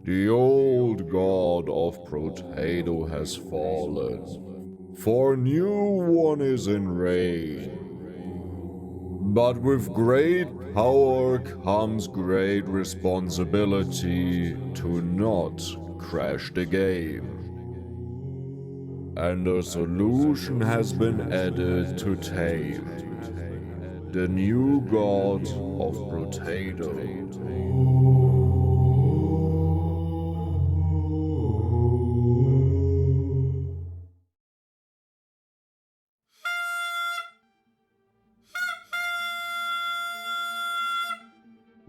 The old god of Brotato has fallen, for a new one is in reign. But with great power comes great responsibility to not crash the game. And a solution has been added to tame the new god of Brotato.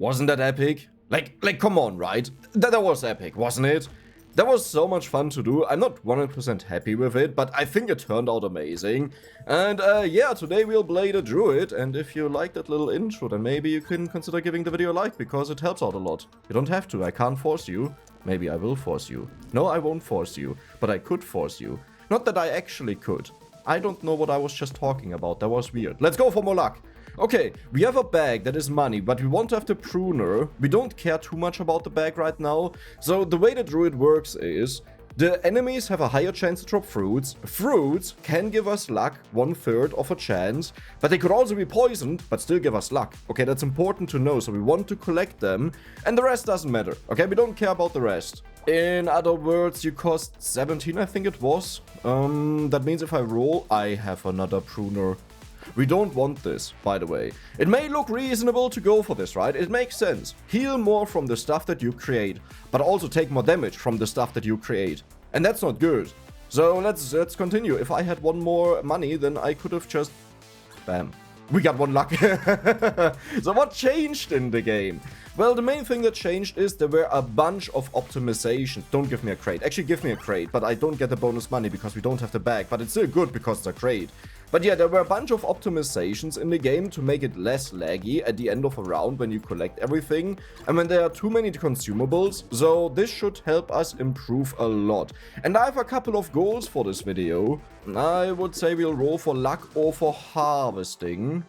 Wasn't that epic? Like, come on, right? That was epic, wasn't it? That was so much fun to do. I'm not 100% happy with it, but I think it turned out amazing. And yeah, today we'll play the Druid, and if you like that little intro, then maybe you can consider giving the video a like, because it helps out a lot. You don't have to, I can't force you. Maybe I will force you. No, I won't force you, but I could force you. Not that I actually could. I don't know what I was just talking about, that was weird. Let's go for more luck. Okay, we have a bag that is money, but we want to have the pruner. We don't care too much about the bag right now. So the way the Druid works is, the enemies have a higher chance to drop fruits. Fruits can give us luck, 1/3 of a chance, but they could also be poisoned, but still give us luck. Okay, that's important to know, so we want to collect them, and the rest doesn't matter. Okay, we don't care about the rest. In other words, you cost 17, I think it was. That means if I roll, I have another pruner. We don't want this, by the way. It may look reasonable to go for this, right? It makes sense. Heal more from the stuff that you create, but also take more damage from the stuff that you create. And that's not good. So let's continue. If I had one more money, then I could have just... Bam. We got one luck. So what changed in the game? Well, the main thing that changed is there were a bunch of optimizations. Don't give me a crate. Actually, give me a crate, but I don't get the bonus money because we don't have the bag. But it's still good because it's a crate. But yeah, there were a bunch of optimizations in the game to make it less laggy at the end of a round when you collect everything and when there are too many consumables, so this should help us improve a lot. And I have a couple of goals for this video. I would say we'll roll for luck or for harvesting.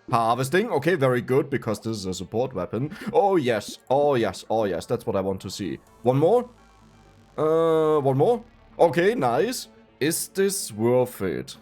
Harvesting, okay, very good, because this is a support weapon. Oh yes, oh yes, oh yes, that's what I want to see. One more? One more? Okay, nice. Is this worth it?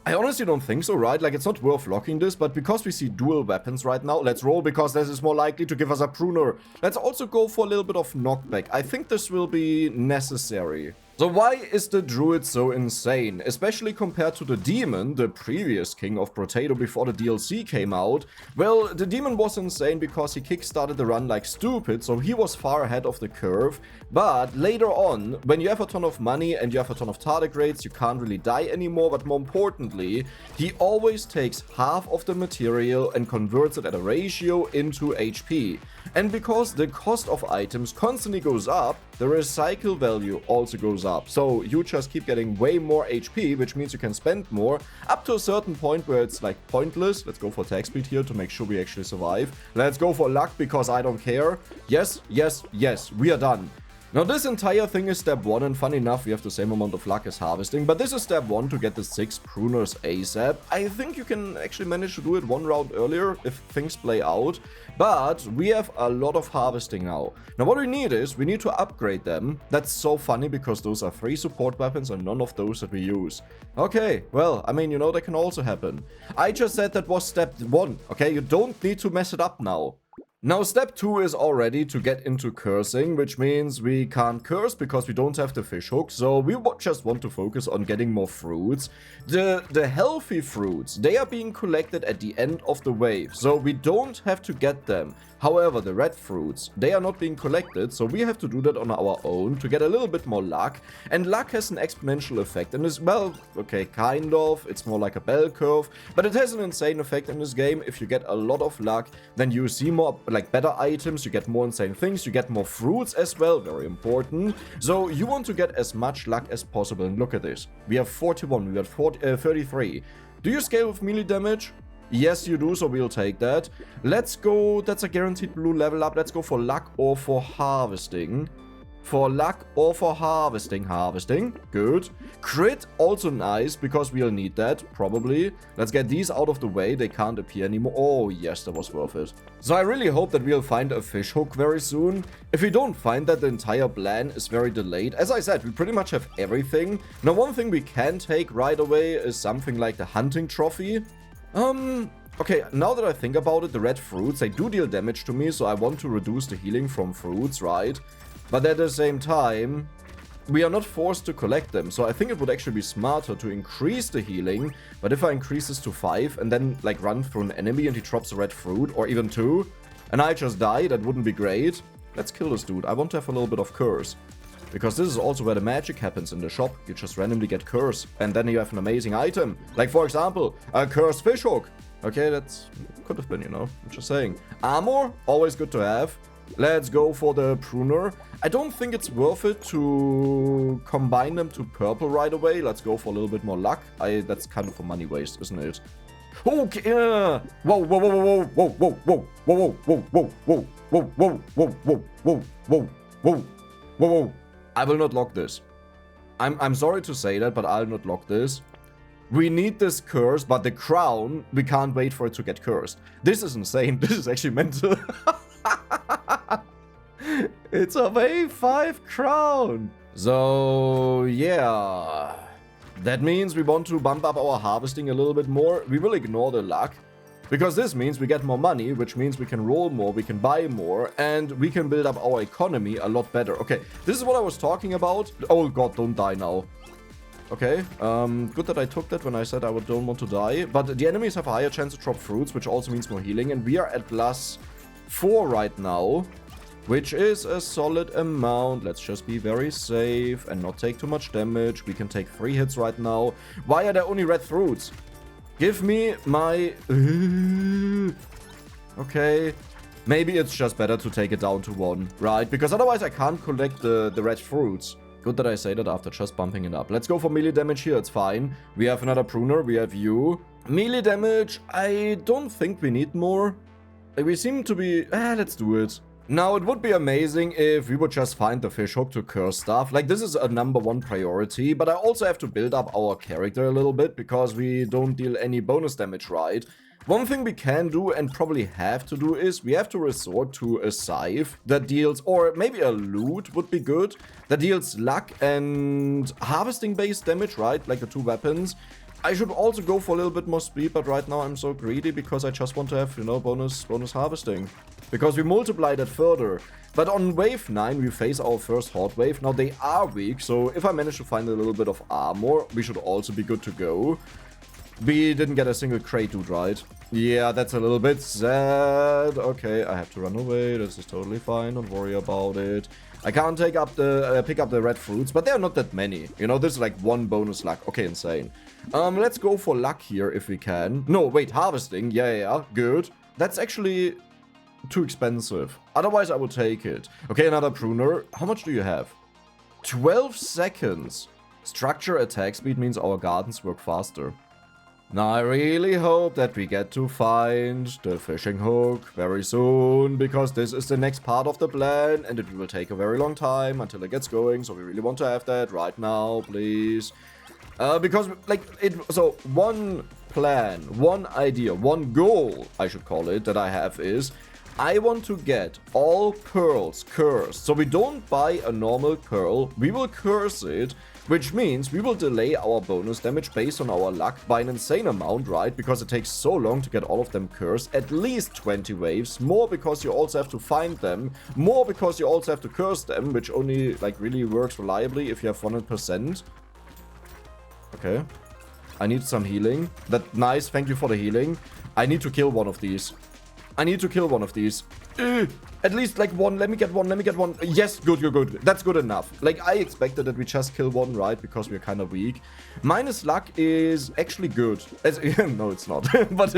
I honestly don't think so, right? Like, it's not worth locking this, but because we see dual weapons right now, let's roll, because this is more likely to give us a pruner. Let's also go for a little bit of knockback. I think this will be necessary. So why is the Druid so insane? Especially compared to the Demon, the previous king of Brotato before the DLC came out. Well, the Demon was insane because he kickstarted the run like stupid, so he was far ahead of the curve. But later on, when you have a ton of money and you have a ton of Tardigrades, you can't really die anymore. But more importantly, he always takes half of the material and converts it at a ratio into HP. And because the cost of items constantly goes up, the recycle value also goes up. So you just keep getting way more HP, which means you can spend more, up to a certain point where it's like pointless. Let's go for attack speed here to make sure we actually survive. Let's go for luck because I don't care. Yes, yes, yes, we are done. Now this entire thing is step 1, and funny enough we have the same amount of luck as harvesting, but this is step 1 to get the 6 pruners ASAP. I think you can actually manage to do it one round earlier if things play out, but we have a lot of harvesting now. Now what we need is, we need to upgrade them. That's so funny because those are 3 support weapons and none of those that we use. Okay, well, I mean, you know, that can also happen. I just said that was step 1, okay? You don't need to mess it up now. Now step 2 is already to get into cursing, which means we can't curse because we don't have the fish hook, so we just want to focus on getting more fruits. The healthy fruits, they are being collected at the end of the wave, so we don't have to get them. However, the red fruits, they are not being collected, so we have to do that on our own to get a little bit more luck. And luck has an exponential effect and is, well, okay, kind of, it's more like a bell curve, but it has an insane effect in this game. If you get a lot of luck, then you see more, like, better items, you get more insane things, you get more fruits as well, very important. So you want to get as much luck as possible, and look at this. We have 41, we got 33. Do you scale with melee damage? Yes, you do, so we'll take that. Let's go, that's a guaranteed blue level up. Let's go for luck or for harvesting. For luck or for harvesting? Harvesting. Good. Crit, also nice, because we'll need that, probably. Let's get these out of the way. They can't appear anymore. Oh, yes, that was worth it. So I really hope that we'll find a fish hook very soon. If we don't find that, the entire plan is very delayed. As I said, we pretty much have everything. Now, one thing we can take right away is something like the hunting trophy. Okay, now that I think about it, the red fruits, they do deal damage to me, so I want to reduce the healing from fruits, right? But at the same time, we are not forced to collect them, so I think it would actually be smarter to increase the healing. But if I increase this to 5 and then like run through an enemy and he drops a red fruit, or even 2, and I just die, that wouldn't be great. Let's kill this dude. I want to have a little bit of curse. Because this is also where the magic happens in the shop. You just randomly get curse, and then you have an amazing item. Like, for example, a cursed fishhook. Okay, that's could have been, you know, I'm just saying. Armor, always good to have. Let's go for the pruner. I don't think it's worth it to combine them to purple right away. Let's go for a little bit more luck. That's kind of a money waste, isn't it? Okay. Whoa, whoa, whoa, whoa, whoa, whoa, whoa, whoa, whoa, whoa, whoa, whoa, whoa, whoa, whoa, whoa, whoa, whoa, whoa, whoa. I will not lock this. I'm sorry to say that, but I'll not lock this. We need this curse, but the crown, we can't wait for it to get cursed. This is insane. This is actually mental. It's a wave 5 crown. So, yeah. That means we want to bump up our harvesting a little bit more. We will ignore the luck. Because this means we get more money, which means we can roll more, we can buy more, and we can build up our economy a lot better. Okay, this is what I was talking about. Oh god, don't die now. Okay, good that I took that when I said I don't want to die. But the enemies have a higher chance to drop fruits, which also means more healing. And we are at +4 right now, which is a solid amount. Let's just be very safe and not take too much damage. We can take 3 hits right now. Why are there only red fruits? Give me my... Okay, maybe it's just better to take it down to 1, right? Because otherwise I can't collect the red fruits. Good that I say that after just bumping it up. Let's go for melee damage here, it's fine. We have another pruner, we have you. Melee damage, I don't think we need more. We seem to be... let's do it. Now, it would be amazing if we would just find the fishhook to curse stuff. Like, this is a #1 priority, but I also have to build up our character a little bit because we don't deal any bonus damage, right? One thing we can do and probably have to do is we have to resort to a scythe that deals, or maybe a loot would be good, that deals luck and harvesting-based damage, right? Like the 2 weapons. I should also go for a little bit more speed, but right now I'm so greedy because I just want to have, you know, bonus harvesting. Because we multiply that further. But on wave 9 we face our first horde wave. Now they are weak, so if I manage to find a little bit of armor, we should also be good to go. We didn't get a single crate dude, right? Yeah, that's a little bit sad. Okay, I have to run away. This is totally fine. Don't worry about it. I can't take up the pick up the red fruits, but there are not that many. You know, this is like 1 bonus luck. Okay, insane. Let's go for luck here if we can. No, wait, harvesting. Yeah, good. That's actually too expensive. Otherwise, I will take it. Okay, another pruner. How much do you have? 12 seconds. Structure attack speed means our gardens work faster. Now, I really hope that we get to find the fishing hook very soon, because this is the next part of the plan, and it will take a very long time until it gets going, so we really want to have that right now, please. Because, like, so, one plan, one idea, one goal, I should call it, that I have is, I want to get all pearls cursed. So we don't buy a normal pearl, we will curse it, which means we will delay our bonus damage based on our luck by an insane amount, right? Because it takes so long to get all of them cursed. At least 20 waves. More because you also have to find them. More because you also have to curse them, which only, like, really works reliably if you have 100%. Okay. I need some healing. That nice, thank you for the healing. I need to kill one of these. I need to kill one of these. At least like 1. Let me get 1. Let me get 1. Yes, good, you're good. That's good enough. Like, I expected that we just kill 1, right? Because we're kind of weak. Minus luck is actually good. No, it's not. But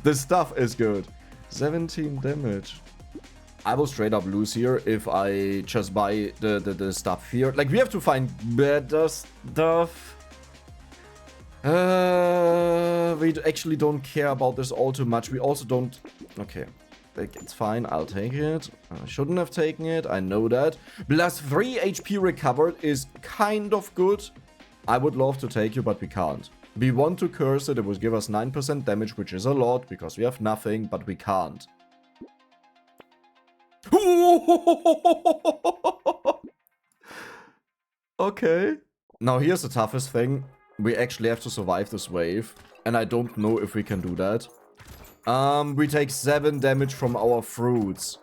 the stuff is good. 17 damage. I will straight up lose here if I just buy the stuff here. Like, we have to find better stuff. We actually don't care about this all too much. We also don't... Okay. Like, it's fine. I'll take it. I shouldn't have taken it. I know that. Plus 3 HP recovered is kind of good. I would love to take you, but we can't. We want to curse it. It would give us 9% damage, which is a lot because we have nothing, but we can't. Okay. Now, here's the toughest thing. We actually have to survive this wave, and I don't know if we can do that. We take 7 damage from our fruits.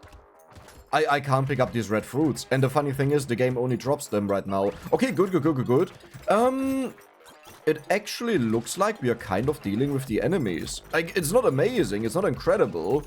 I can't pick up these red fruits. And the funny thing is, the game only drops them right now. Okay, good. It actually looks like we are kind of dealing with the enemies. Like, it's not amazing, it's not incredible.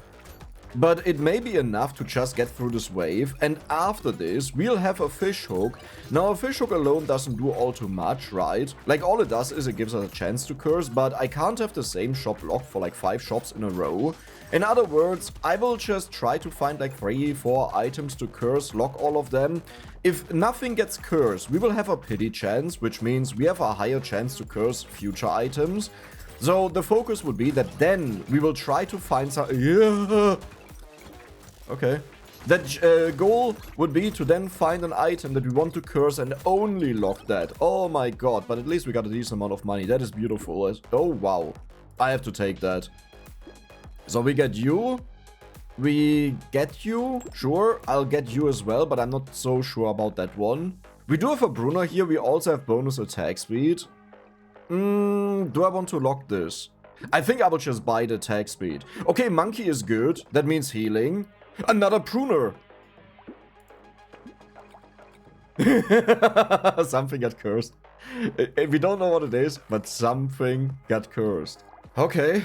But it may be enough to just get through this wave, and after this, we'll have a fish hook. Now, a fish hook alone doesn't do all too much, right? Like, all it does is it gives us a chance to curse, but I can't have the same shop locked for like 5 shops in a row. In other words, I will just try to find like 3-4 items to curse, lock all of them. If nothing gets cursed, we will have a pity chance, which means we have a higher chance to curse future items. So, the focus would be that then we will try to find some... Yeah. Okay. That goal would be to then find an item that we want to curse and only lock that. Oh my god, but at least we got a decent amount of money. That is beautiful. Oh wow. I have to take that. So we get you. We get you. Sure, I'll get you as well, but I'm not so sure about that one. We do have a pruner here. We also have bonus attack speed. Do I want to lock this? I think I will just buy the attack speed. Okay, monkey is good. That means healing. Another pruner. Something got cursed. We don't know what it is, but something got cursed. Okay.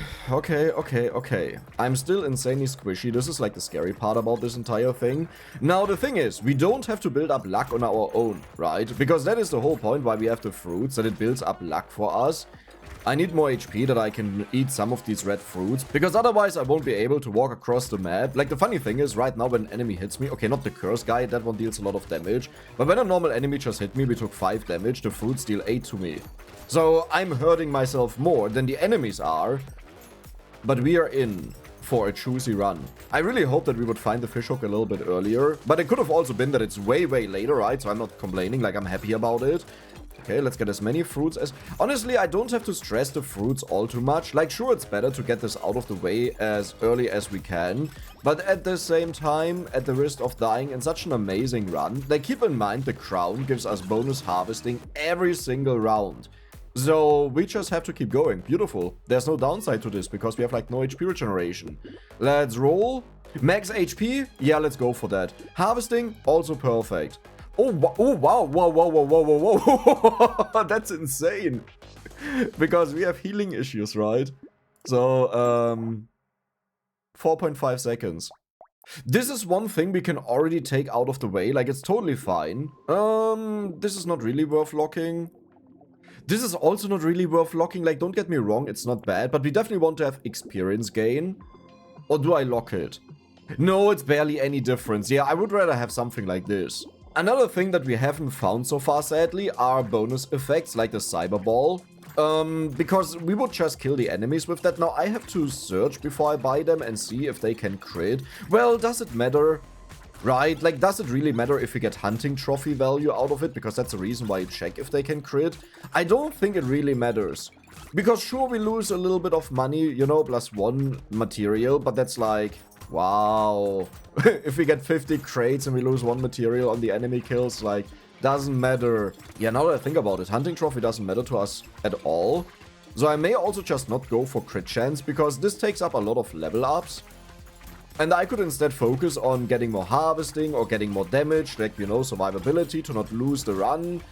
I'm still insanely squishy. This is like the scary part about this entire thing. Now, the thing is, we don't have to build up luck on our own, right? Because that is the whole point why we have the fruits, that it builds up luck for us. I need more HP that I can eat some of these red fruits, because otherwise I won't be able to walk across the map. Like, the funny thing is, right now when an enemy hits me, okay, not the curse guy, that one deals a lot of damage, but when a normal enemy just hit me, we took 5 damage, the fruits deal 8 to me. So I'm hurting myself more than the enemies are, but we are in for a juicy run. I really hope that we would find the fishhook a little bit earlier, but it could have also been that it's way later, right? So I'm not complaining, like, I'm happy about it. Okay, let's get as many fruits as... Honestly, I don't have to stress the fruits all too much. Like, sure, it's better to get this out of the way as early as we can. But at the same time, at the risk of dying in such an amazing run, like, keep in mind the crown gives us bonus harvesting every single round. So we just have to keep going. Beautiful. There's no downside to this because we have, like, no HP regeneration. Let's roll. Max HP? Yeah, let's go for that. Harvesting? Also perfect. Oh, wow, whoa. That's insane. Because we have healing issues, right? So, 4.5 seconds. This is one thing we can already take out of the way. Like, it's totally fine. This is not really worth locking. This is also not really worth locking. Like, don't get me wrong, it's not bad. But we definitely want to have experience gain. Or do I lock it? No, it's barely any difference. Yeah, I would rather have something like this. Another thing that we haven't found so far, sadly, are bonus effects like the cyber ball. Because we would just kill the enemies with that. Now, I have to search before I buy them and see if they can crit. Well, does it matter? Right? Like, does it really matter if we get hunting trophy value out of it? Because that's the reason why you check if they can crit. I don't think it really matters. Because sure, we lose a little bit of money, you know, +1 material, but that's like... Wow. If we get 50 crates and we lose 1 material on the enemy kills, like, doesn't matter. Yeah, now that I think about it, hunting trophy doesn't matter to us at all. So I may also just not go for crit chance, because this takes up a lot of level ups. And I could instead focus on getting more harvesting or getting more damage, like, you know, survivability to not lose the run.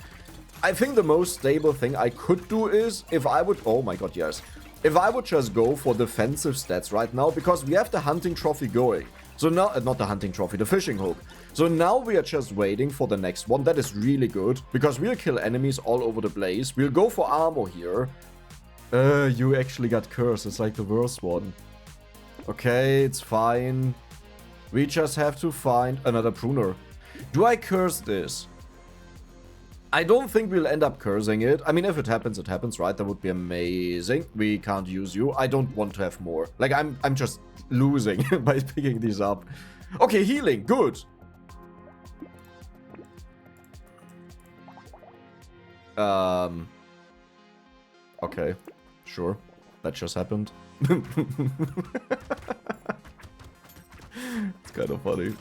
I think the most stable thing I could do is, if I would... Oh my god, yes. If I would just go for defensive stats right now, because we have the hunting trophy going. So now, not the hunting trophy, the fishing hook. So now we are just waiting for the next one. That is really good, because we'll kill enemies all over the place. We'll go for armor here. You actually got cursed. It's like the worst one. Okay, it's fine. We just have to find another pruner. Do I curse this? I don't think we'll end up cursing it. I mean, if it happens, right? That would be amazing. We can't use you. I don't want to have more. Like, I'm just losing by picking these up. Okay, healing. Good. Okay. Sure. That just happened. It's kind of funny.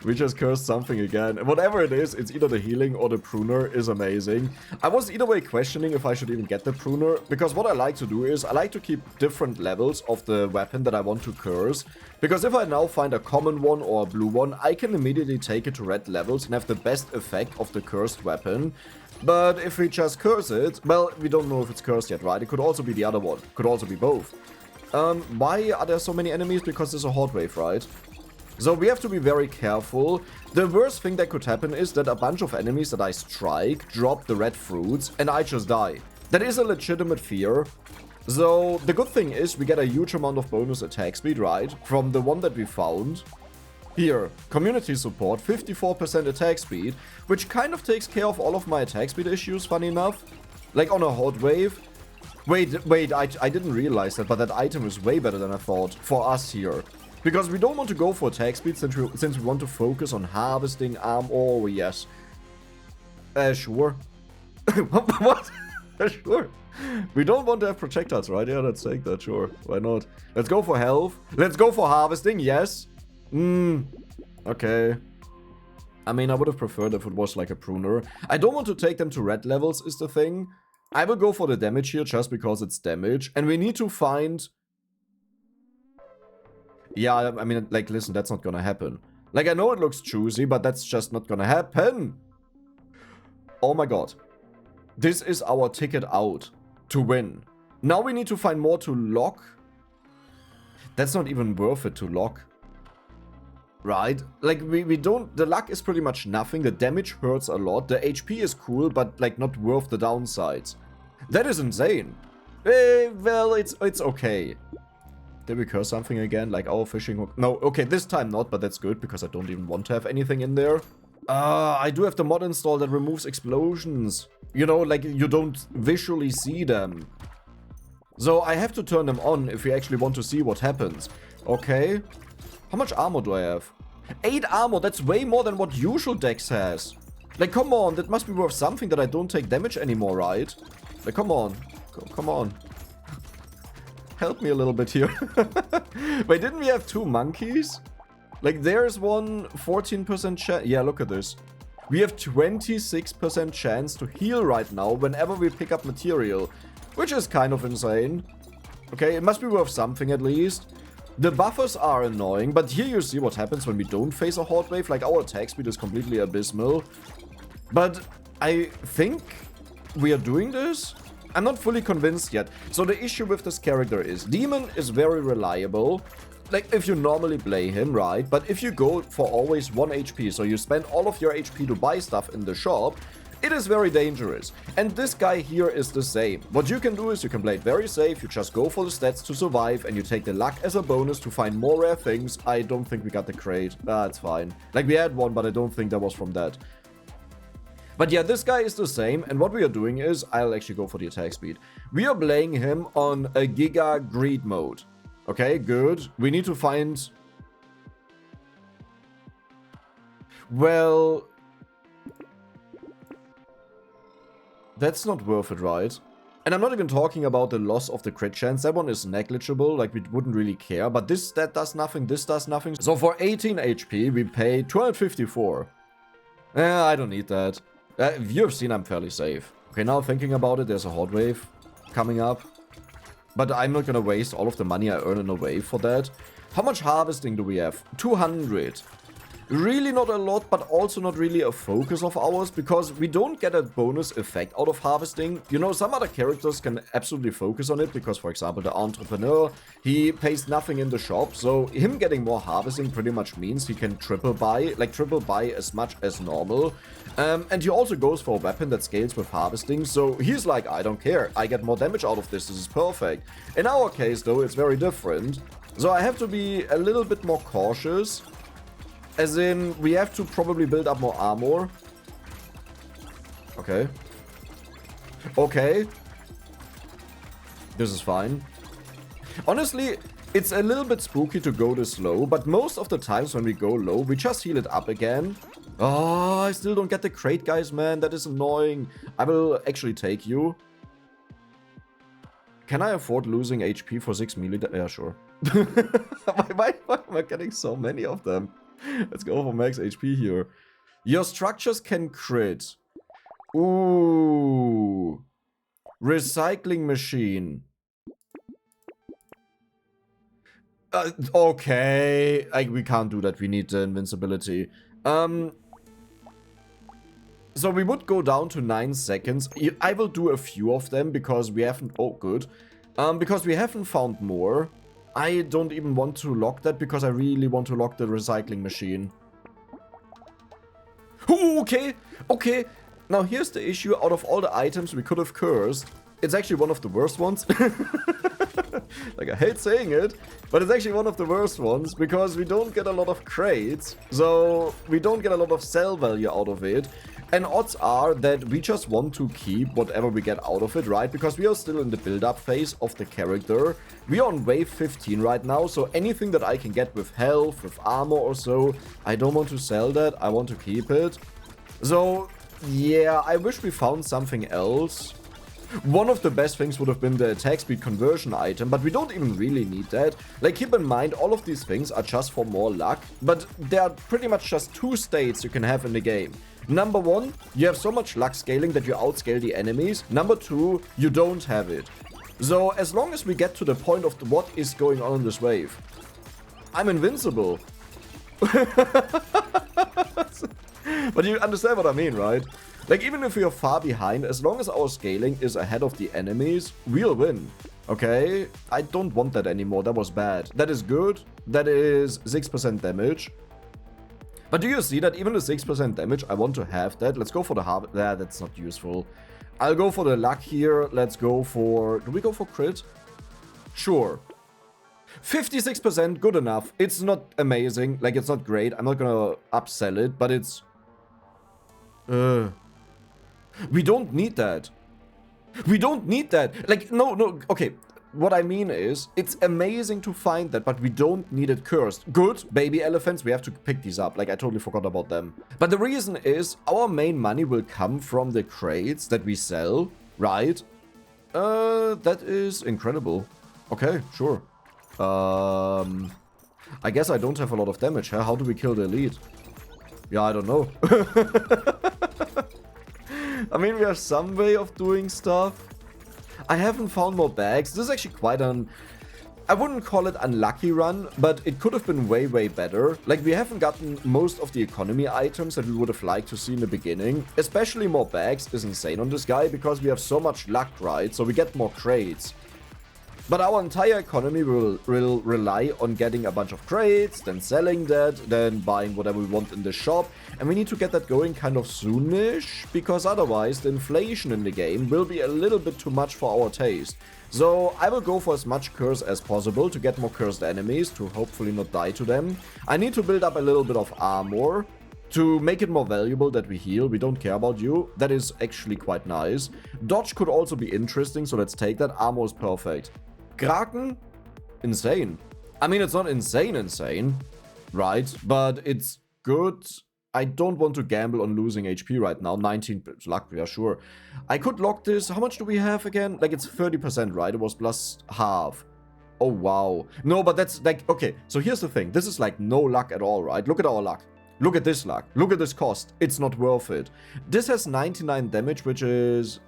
We just cursed something again. Whatever it is, it's either the healing or the pruner is amazing. I was either way questioning if I should even get the pruner, because what I like to do is I like to keep different levels of the weapon that I want to curse. Because if I now find a common one or a blue one, I can immediately take it to red levels and have the best effect of the cursed weapon. But if we just curse it, well, we don't know if it's cursed yet, right? It could also be the other one. Could also be both. Why are there so many enemies? Because there's a horde wave, right? So we have to be very careful. The worst thing that could happen is that a bunch of enemies that I strike drop the red fruits and I just die. That is a legitimate fear. So the good thing is we get a huge amount of bonus attack speed, right? From the one that we found. Here, community support, 54% attack speed, which kind of takes care of all of my attack speed issues, funny enough. Like on a horde wave. Wait, I didn't realize that, but that item is way better than I thought for us here. Because we don't want to go for attack speed since we want to focus on harvesting arm. Oh, yes. Sure. What? Sure. We don't want to have projectiles, right? Yeah, let's take that, sure. Why not? Let's go for health. Let's go for harvesting, yes. Okay. I mean, I would have preferred if it was like a pruner. I don't want to take them to red levels, is the thing. I will go for the damage here just because it's damage. And we need to find... Yeah, I mean, like, listen, that's not gonna happen. Like, I know it looks choosy, but that's just not gonna happen. Oh my god. This is our ticket out to win. Now we need to find more to lock. That's not even worth it to lock. Right? Like, we don't... The luck is pretty much nothing. The damage hurts a lot. The HP is cool, but, like, not worth the downsides. That is insane. Well, it's okay. Did we curse something again? Like our fishing hook? No, okay, this time not, but that's good because I don't even want to have anything in there. I do have the mod install that removes explosions. You know, like you don't visually see them. So I have to turn them on if we actually want to see what happens. Okay. How much armor do I have? 8 armor, that's way more than what usual Dex has. Like, come on, that must be worth something that I don't take damage anymore, right? Like, come on. Come on. Help me a little bit here. Wait, didn't we have 2 monkeys? Like, there's one 14% chance. Yeah, look at this. We have 26% chance to heal right now whenever we pick up material, which is kind of insane. Okay, it must be worth something at least. The buffers are annoying, but here you see what happens when we don't face a horde wave. Like, our attack speed is completely abysmal. But I think we are doing this. I'm not fully convinced yet. So the issue with this character is Demon is very reliable. Like, if you normally play him, right? But if you go for always 1 HP, so you spend all of your HP to buy stuff in the shop, it is very dangerous. And this guy here is the same. What you can do is you can play it very safe, you just go for the stats to survive, and you take the luck as a bonus to find more rare things. I don't think we got the crate. That's fine. Like, we had one, but I don't think that was from that. But yeah, this guy is the same, and what we are doing is, I'll actually go for the attack speed. We are playing him on a Giga-greed mode. Okay, good. We need to find... Well... That's not worth it, right? And I'm not even talking about the loss of the crit chance. That one is negligible, like we wouldn't really care. But that does nothing, this does nothing. So for 18 HP, we pay 254. I don't need that. You've seen I'm fairly safe. Okay, now thinking about it, there's a horde wave coming up. But I'm not gonna waste all of the money I earn in a wave for that. How much harvesting do we have? 200. Really not a lot, but also not really a focus of ours, because we don't get a bonus effect out of harvesting. You know, some other characters can absolutely focus on it, because, for example, the entrepreneur, he pays nothing in the shop, so him getting more harvesting pretty much means he can triple buy as much as normal. And he also goes for a weapon that scales with harvesting, so he's like, I don't care, I get more damage out of this is perfect. In our case, though, it's very different, so I have to be a little bit more cautious. As in, we have to probably build up more armor. Okay. Okay. This is fine. Honestly, it's a little bit spooky to go this low, but most of the times when we go low, we just heal it up again. Oh, I still don't get the crate, guys, man. That is annoying. I will actually take you. Can I afford losing HP for 6 melee? Yeah, sure. why am I getting so many of them? Let's go for max HP here. Your structures can crit. Ooh. Recycling machine. Okay. We can't do that. We need the invincibility. So we would go down to 9 seconds. I will do a few of them because we haven't... Oh, good. Because we haven't found more. I don't even want to lock that because I really want to lock the recycling machine. Ooh, okay. Okay. Now here's the issue. Out of all the items we could have cursed, it's actually one of the worst ones. Like, I hate saying it, but it's actually one of the worst ones because we don't get a lot of crates. So we don't get a lot of sell value out of it. And odds are that we just want to keep whatever we get out of it, right? Because we are still in the build-up phase of the character. We are on wave 15 right now, so anything that I can get with health, with armor or so, I don't want to sell that. I want to keep it. So, yeah, I wish we found something else. One of the best things would have been the attack speed conversion item, but we don't even really need that. Like, keep in mind, all of these things are just for more luck, but there are pretty much just 2 states you can have in the game. Number 1, you have so much luck scaling that you outscale the enemies. Number 2, you don't have it. So, as long as we get to the point of what is going on in this wave, I'm invincible. But you understand what I mean, right? Like, even if we are far behind, as long as our scaling is ahead of the enemies, we'll win. Okay? I don't want that anymore. That was bad. That is good. That is 6% damage. But do you see that even the 6% damage, I want to have that. Let's go for the harvest. Yeah, that's not useful. I'll go for the luck here. Let's go for... Do we go for crit? Sure. 56%, good enough. It's not amazing. Like, it's not great. I'm not gonna upsell it, but it's... We don't need that. We don't need that. Like, no, okay. What I mean is, it's amazing to find that, but we don't need it cursed. Good, baby elephants, we have to pick these up. Like, I totally forgot about them. But the reason is, our main money will come from the crates that we sell, right? That is incredible. Okay, sure. I guess I don't have a lot of damage, huh? How do we kill the elite? Yeah, I don't know. I mean, we have some way of doing stuff. I haven't found more bags. This is actually quite an... I wouldn't call it unlucky run, but it could have been way, way better. Like, we haven't gotten most of the economy items that we would have liked to see in the beginning. Especially more bags is insane on this guy because we have so much luck, right? So we get more crates. But our entire economy will rely on getting a bunch of crates, then selling that, then buying whatever we want in the shop. And we need to get that going kind of soonish, because otherwise the inflation in the game will be a little bit too much for our taste. So I will go for as much curse as possible to get more cursed enemies, to hopefully not die to them. I need to build up a little bit of armor to make it more valuable that we heal. We don't care about you. That is actually quite nice. Dodge could also be interesting, so let's take that. Armor is perfect. Kraken? Insane. I mean, it's not insane, right? But it's good. I don't want to gamble on losing HP right now. 19 luck, yeah, sure. I could lock this. How much do we have again? Like, it's 30%, right? It was plus half. Oh, wow. No, but that's like, okay. So here's the thing. This is like no luck at all, right? Look at our luck. Look at this luck. Look at this cost. It's not worth it. This has 99 damage, which is...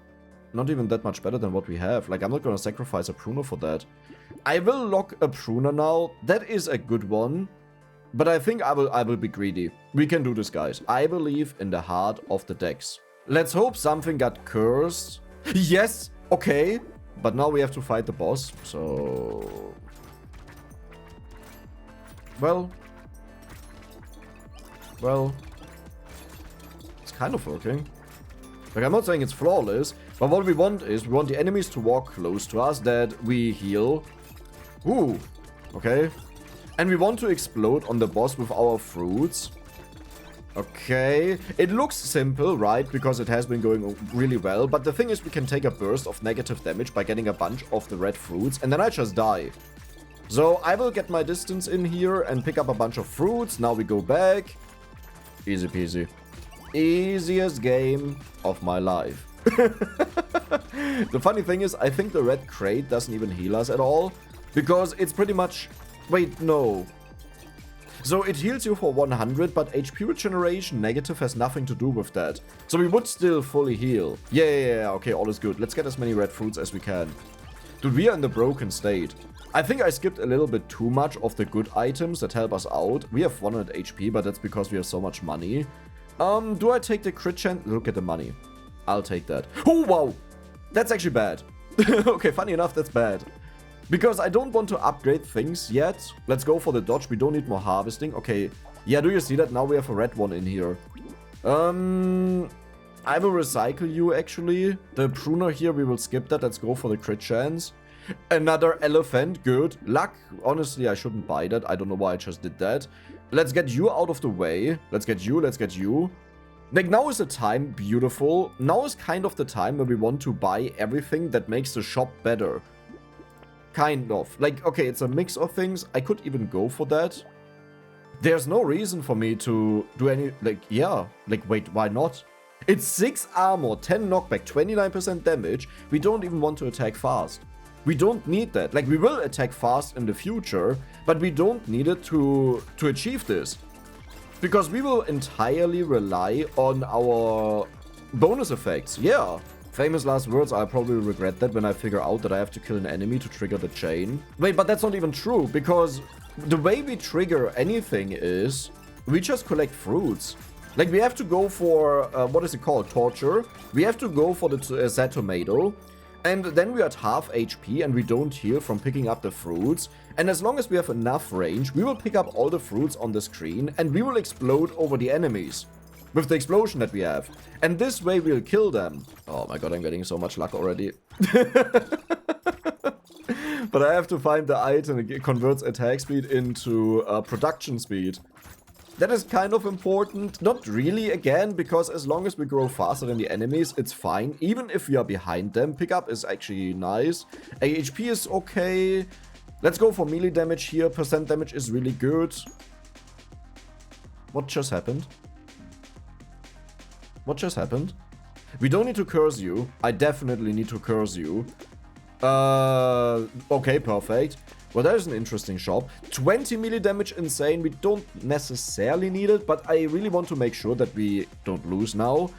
not even that much better than what we have. Like, I'm not gonna sacrifice a pruner for that. I will lock a pruner now. That is a good one. But I think I will be greedy. We can do this, guys. I believe in the heart of the decks. Let's hope something got cursed. Yes! Okay. But now we have to fight the boss. So... Well... It's kind of working. Like, I'm not saying it's flawless, but what we want is, we want the enemies to walk close to us, that we heal. Ooh, okay. And we want to explode on the boss with our fruits. Okay, it looks simple, right? Because it has been going really well. But the thing is, we can take a burst of negative damage by getting a bunch of the red fruits. And then I just die. So I will get my distance in here and pick up a bunch of fruits. Now we go back. Easy peasy. Easiest game of my life. The funny thing is, I think the red crate doesn't even heal us at all. Because it's pretty much... Wait, no. So it heals you for 100, but HP regeneration negative has nothing to do with that. So we would still fully heal. Yeah, okay, all is good. Let's get as many red fruits as we can. Dude, we are in the broken state. I think I skipped a little bit too much of the good items that help us out. We have 100 HP, but that's because we have so much money. Do I take the crit chance? Look at the money. I'll take that. Oh, wow. That's actually bad. Okay, funny enough, that's bad. Because I don't want to upgrade things yet. Let's go for the dodge. We don't need more harvesting. Okay. Yeah, do you see that? Now we have a red one in here. I will recycle you, actually. The pruner here, we will skip that. Let's go for the crit chance. Another elephant. Good. Luck. Honestly, I shouldn't buy that. I don't know why I just did that. Let's get you out of the way. Let's get you. Let's get you. Like, now is the time. Beautiful. Now is kind of the time where we want to buy everything that makes the shop better. Kind of. Like, okay, it's a mix of things. I could even go for that. There's no reason for me to do any... Like, yeah. Like, wait, why not? It's 6 armor, 10 knockback, 29% damage. We don't even want to attack fast. We don't need that. Like, we will attack fast in the future, but we don't need it to achieve this. Because we will entirely rely on our bonus effects. Yeah. Famous last words, I'll probably regret that when I figure out that I have to kill an enemy to trigger the chain. Wait, but that's not even true, because the way we trigger anything is we just collect fruits. Like, we have to go for, what is it called? Torture. We have to go for the sad tomato. And then we are at half HP and we don't heal from picking up the fruits. And as long as we have enough range, we will pick up all the fruits on the screen and we will explode over the enemies. With the explosion that we have. And this way we'll kill them. Oh my god, I'm getting so much luck already. But I have to find the item that converts attack speed into production speed. That is kind of important. Not really, again, because as long as we grow faster than the enemies, it's fine. Even if we are behind them, pickup is actually nice. AHP is okay. Let's go for melee damage here. Percent damage is really good. What just happened? What just happened? We don't need to curse you. I definitely need to curse you. Okay, perfect. Well, that is an interesting shop. 20 melee damage, insane. We don't necessarily need it, but I really want to make sure that we don't lose now.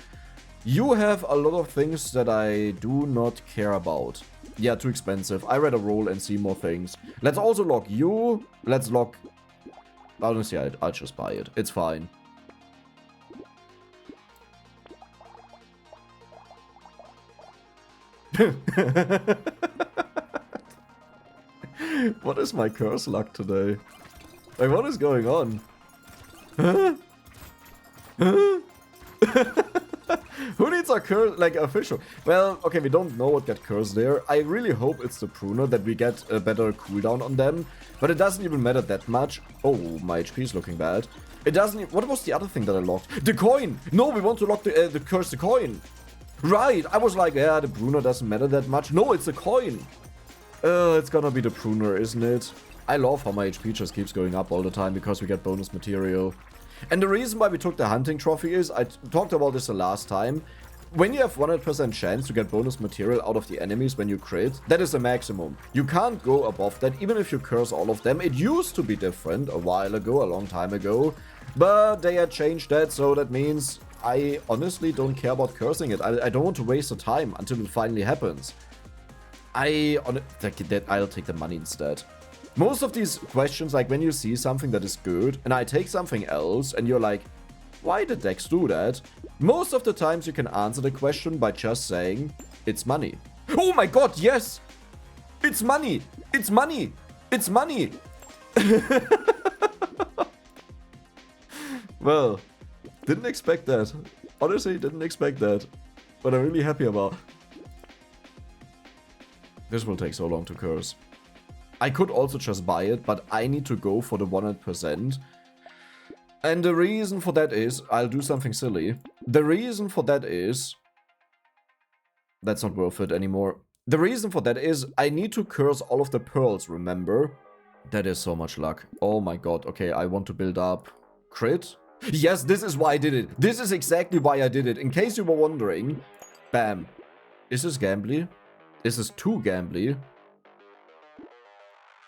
You have a lot of things that I do not care about. Yeah, too expensive. I rather roll and see more things. Let's also lock you. Let's lock... Honestly, I'll just buy it. It's fine. What is my curse luck today? Like, what is going on? Huh? Huh? Who needs a curse, like, official? Well, okay, we don't know what got cursed there. I really hope it's the pruner that we get a better cooldown on them. But it doesn't even matter that much. Oh, my HP is looking bad. It doesn't... What was the other thing that I locked? The coin! No, we want to lock the curse the coin. Right, I was like, yeah, the pruner doesn't matter that much. No, it's a coin. It's gonna be the pruner, isn't it? I love how my HP just keeps going up all the time because we get bonus material. And the reason why we took the hunting trophy is, I talked about this the last time, when you have 100% chance to get bonus material out of the enemies when you crit, that is the maximum. You can't go above that, even if you curse all of them. It used to be different a while ago, a long time ago, but they had changed that, so that means I honestly don't care about cursing it. I don't want to waste the time until it finally happens. I'll take the money instead. Most of these questions, like when you see something that is good and I take something else and you're like, why did Dex do that? Most of the times you can answer the question by just saying, it's money. Oh my god, yes! It's money! It's money! It's money! Well, didn't expect that. Honestly, didn't expect that. But I'm really happy about. This will take so long to curse. I could also just buy it, but I need to go for the 100%. And the reason for that is, I'll do something silly. The reason for that is, that's not worth it anymore. The reason for that is, I need to curse all of the pearls, remember? That is so much luck. Oh my god, okay, I want to build up crit. Yes, this is why I did it. This is exactly why I did it. In case you were wondering, bam. Is this gambly? Is this too gambly?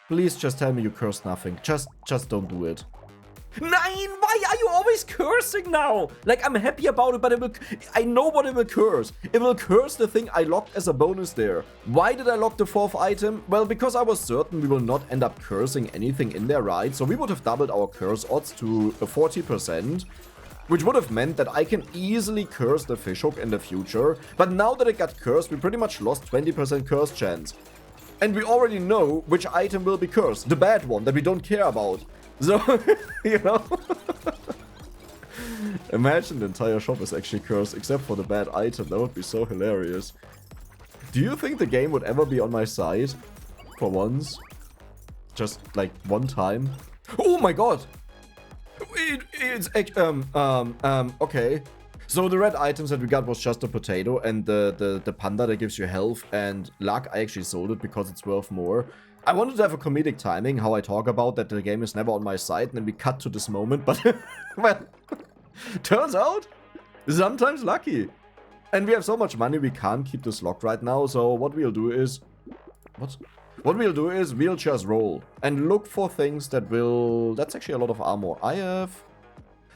Please just tell me you cursed nothing. Just don't do it. Nine! Why are you always cursing now? Like, I'm happy about it, but I know what it will curse. It will curse the thing I locked as a bonus there. Why did I lock the 4th item? Well, because I was certain we will not end up cursing anything in there, right? So we would have doubled our curse odds to 40%. Which would have meant that I can easily curse the fishhook in the future. But now that it got cursed, we pretty much lost 20% curse chance. And we already know which item will be cursed. The bad one that we don't care about. So, you know. Imagine the entire shop is actually cursed except for the bad item. That would be so hilarious. Do you think the game would ever be on my side? For once? Just like one time? Oh my god! It's okay. So the red items that we got was just a potato and the panda that gives you health and luck. I actually sold it because it's worth more. I wanted to have a comedic timing, how I talk about that the game is never on my side, and then we cut to this moment, but well, turns out, sometimes lucky. And we have so much money, we can't keep this locked right now, so what we'll do is... What we'll do is, we'll just roll and look for things that will... That's actually a lot of armor. I have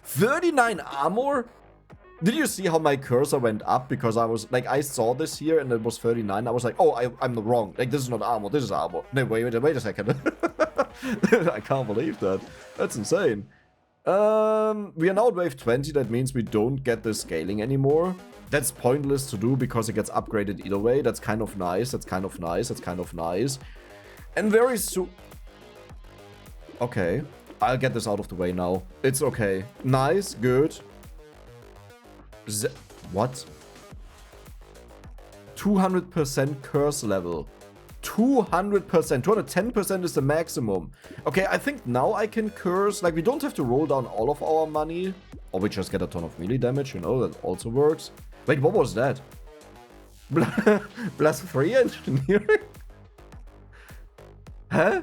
39 armor? Did you see how my cursor went up? Because I was, like, I saw this here and it was 39. I was like, oh, I'm wrong. Like, this is not armor, this is armor. No, wait a second. I can't believe that. That's insane. We are now at wave 20. That means we don't get the scaling anymore. That's pointless to do because it gets upgraded either way. That's kind of nice. That's kind of nice. That's kind of nice. And very soon... Okay. I'll get this out of the way now. It's okay. Nice. Good. What? 200% curse level. 200%. 210% is the maximum. Okay, I think now I can curse. Like, we don't have to roll down all of our money. Or we just get a ton of melee damage, you know, that also works. Wait, what was that? +3 engineering? Huh?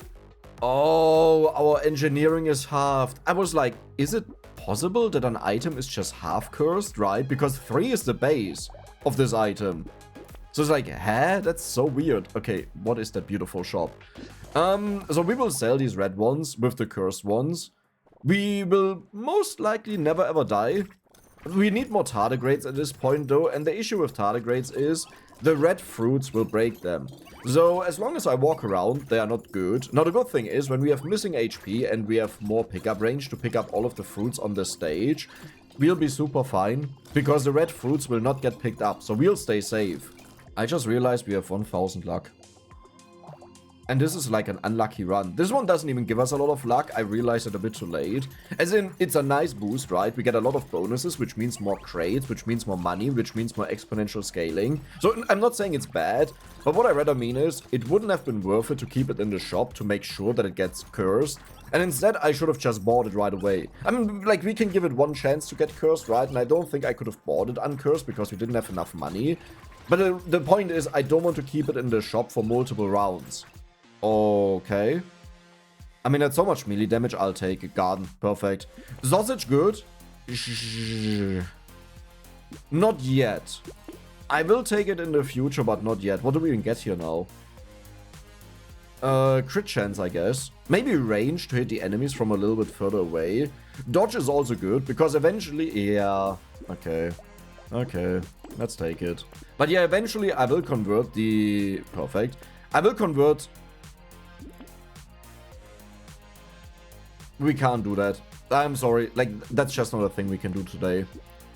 Oh, our engineering is halved. I was like, is it possible that an item is just half cursed, right? Because 3 is the base of this item. So it's like, huh? That's so weird. Okay, what is that beautiful shop? So we will sell these red ones with the cursed ones. We will most likely never ever die. We need more tardigrades at this point though, and the issue with tardigrades is the red fruits will break them. So as long as I walk around, they are not good. Now the good thing is when we have missing HP and we have more pickup range to pick up all of the fruits on the stage, we'll be super fine because the red fruits will not get picked up, so we'll stay safe. I just realized we have 1000 luck. And this is like an unlucky run. This one doesn't even give us a lot of luck. I realized it a bit too late. As in, it's a nice boost, right? We get a lot of bonuses, which means more crates, which means more money, which means more exponential scaling. So I'm not saying it's bad, but what I rather mean is, it wouldn't have been worth it to keep it in the shop to make sure that it gets cursed. And instead, I should have just bought it right away. I mean, like, we can give it one chance to get cursed, right? And I don't think I could have bought it uncursed because we didn't have enough money. But the point is, I don't want to keep it in the shop for multiple rounds. Okay. I mean, that's so much melee damage, I'll take it. Garden, perfect. Sausage, good. Not yet. I will take it in the future, but not yet. What do we even get here now? Crit chance, I guess. Maybe range to hit the enemies from a little bit further away. Dodge is also good, because eventually... Yeah, okay. Okay, let's take it. But yeah, eventually I will convert the... Perfect. I will convert... We can't do that. I'm sorry. Like, that's just not a thing we can do today.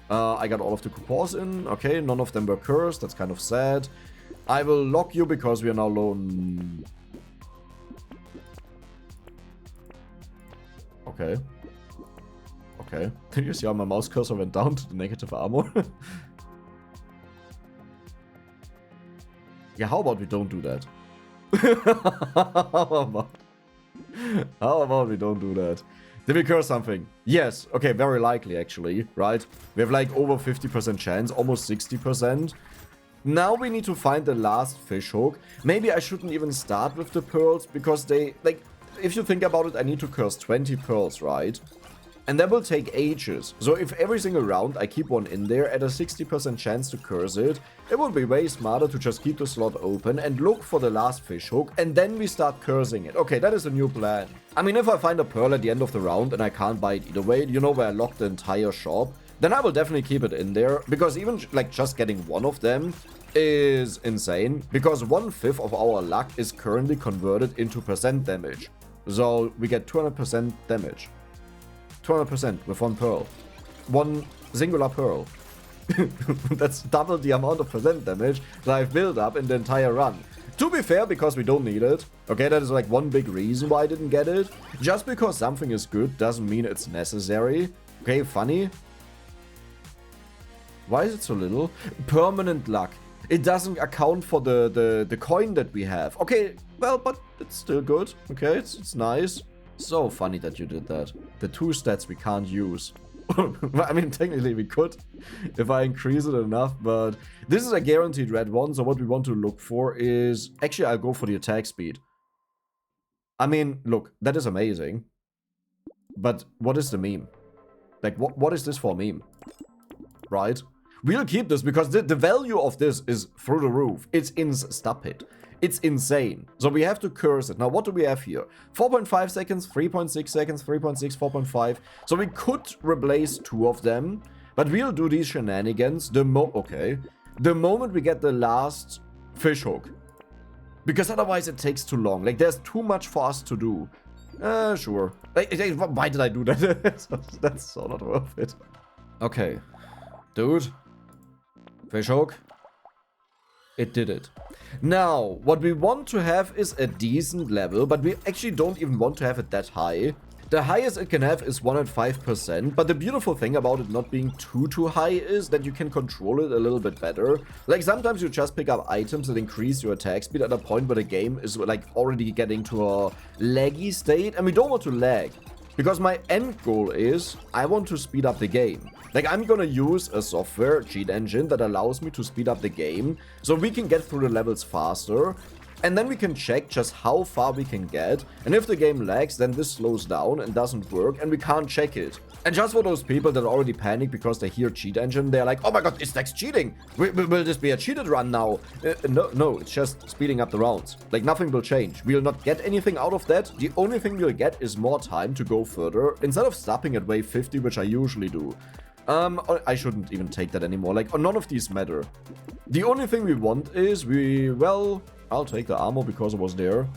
I got all of the coupons in. Okay, none of them were cursed. That's kind of sad. I will lock you because we are now low. Okay. Okay. Did you see how my mouse cursor went down to the negative armor? Yeah, how about we don't do that? How about we don't do that? Did we curse something? Yes. Okay, very likely, actually, right? We have like over 50% chance, almost 60%. Now we need to find the last fishhook. Maybe I shouldn't even start with the pearls, because they, like, if you think about it, I need to curse 20 pearls, right? And that will take ages. So if every single round I keep one in there at a 60% chance to curse it, it would be way smarter to just keep the slot open and look for the last fishhook, and then we start cursing it. Okay, that is a new plan. I mean, if I find a pearl at the end of the round and I can't buy it either way, you know, where I lock the entire shop, then I will definitely keep it in there, because even like just getting one of them is insane, because 1/5 of our luck is currently converted into percent damage. So we get 200% damage. 200% with one pearl. One singular pearl. That's double the amount of percent damage that I've built up in the entire run. To be fair, because we don't need it. Okay, that is like one big reason why I didn't get it. Just because something is good doesn't mean it's necessary. Okay, funny. Why is it so little? Permanent luck. It doesn't account for the coin that we have. Okay, well, but it's still good. Okay, it's nice. So funny that you did that. The 2 stats we can't use. I mean, technically we could if I increase it enough, but this is a guaranteed red one, so what we want to look for is... Actually, I'll go for the attack speed. I mean, look, that is amazing. But what is the meme? Like, what is this for a meme? Right? We'll keep this because the value of this is through the roof. Stop it. It's insane. So we have to curse it. Now, what do we have here? 4.5 seconds, 3.6 seconds, 3.6, 4.5. So we could replace 2 of them, but we'll do these shenanigans the moment we get the last fishhook. Because otherwise it takes too long. Like, there's too much for us to do. Sure. Why did I do that? That's so not worth it. Okay. Dude. Fishhook. It did it. Now, what we want to have is a decent level, but we actually don't even want to have it that high. The highest it can have is 105%, but the beautiful thing about it not being too high is that you can control it a little bit better. Like, sometimes you just pick up items that increase your attack speed at a point where the game is, like, already getting to a laggy state, and we don't want to lag. Because my end goal is, I want to speed up the game. Like, I'm gonna use a software cheat engine that allows me to speed up the game, so we can get through the levels faster, and then we can check just how far we can get, and if the game lags, then this slows down and doesn't work, and we can't check it. And just for those people that already panic because they hear cheat engine, they're like, oh my god, is Dex cheating? Will this be a cheated run now? No, it's just speeding up the rounds. Like, nothing will change. We'll not get anything out of that. The only thing we'll get is more time to go further, instead of stopping at wave 50, which I usually do. I shouldn't even take that anymore. Like, none of these matter. The only thing we want is well, I'll take the armor because it was there.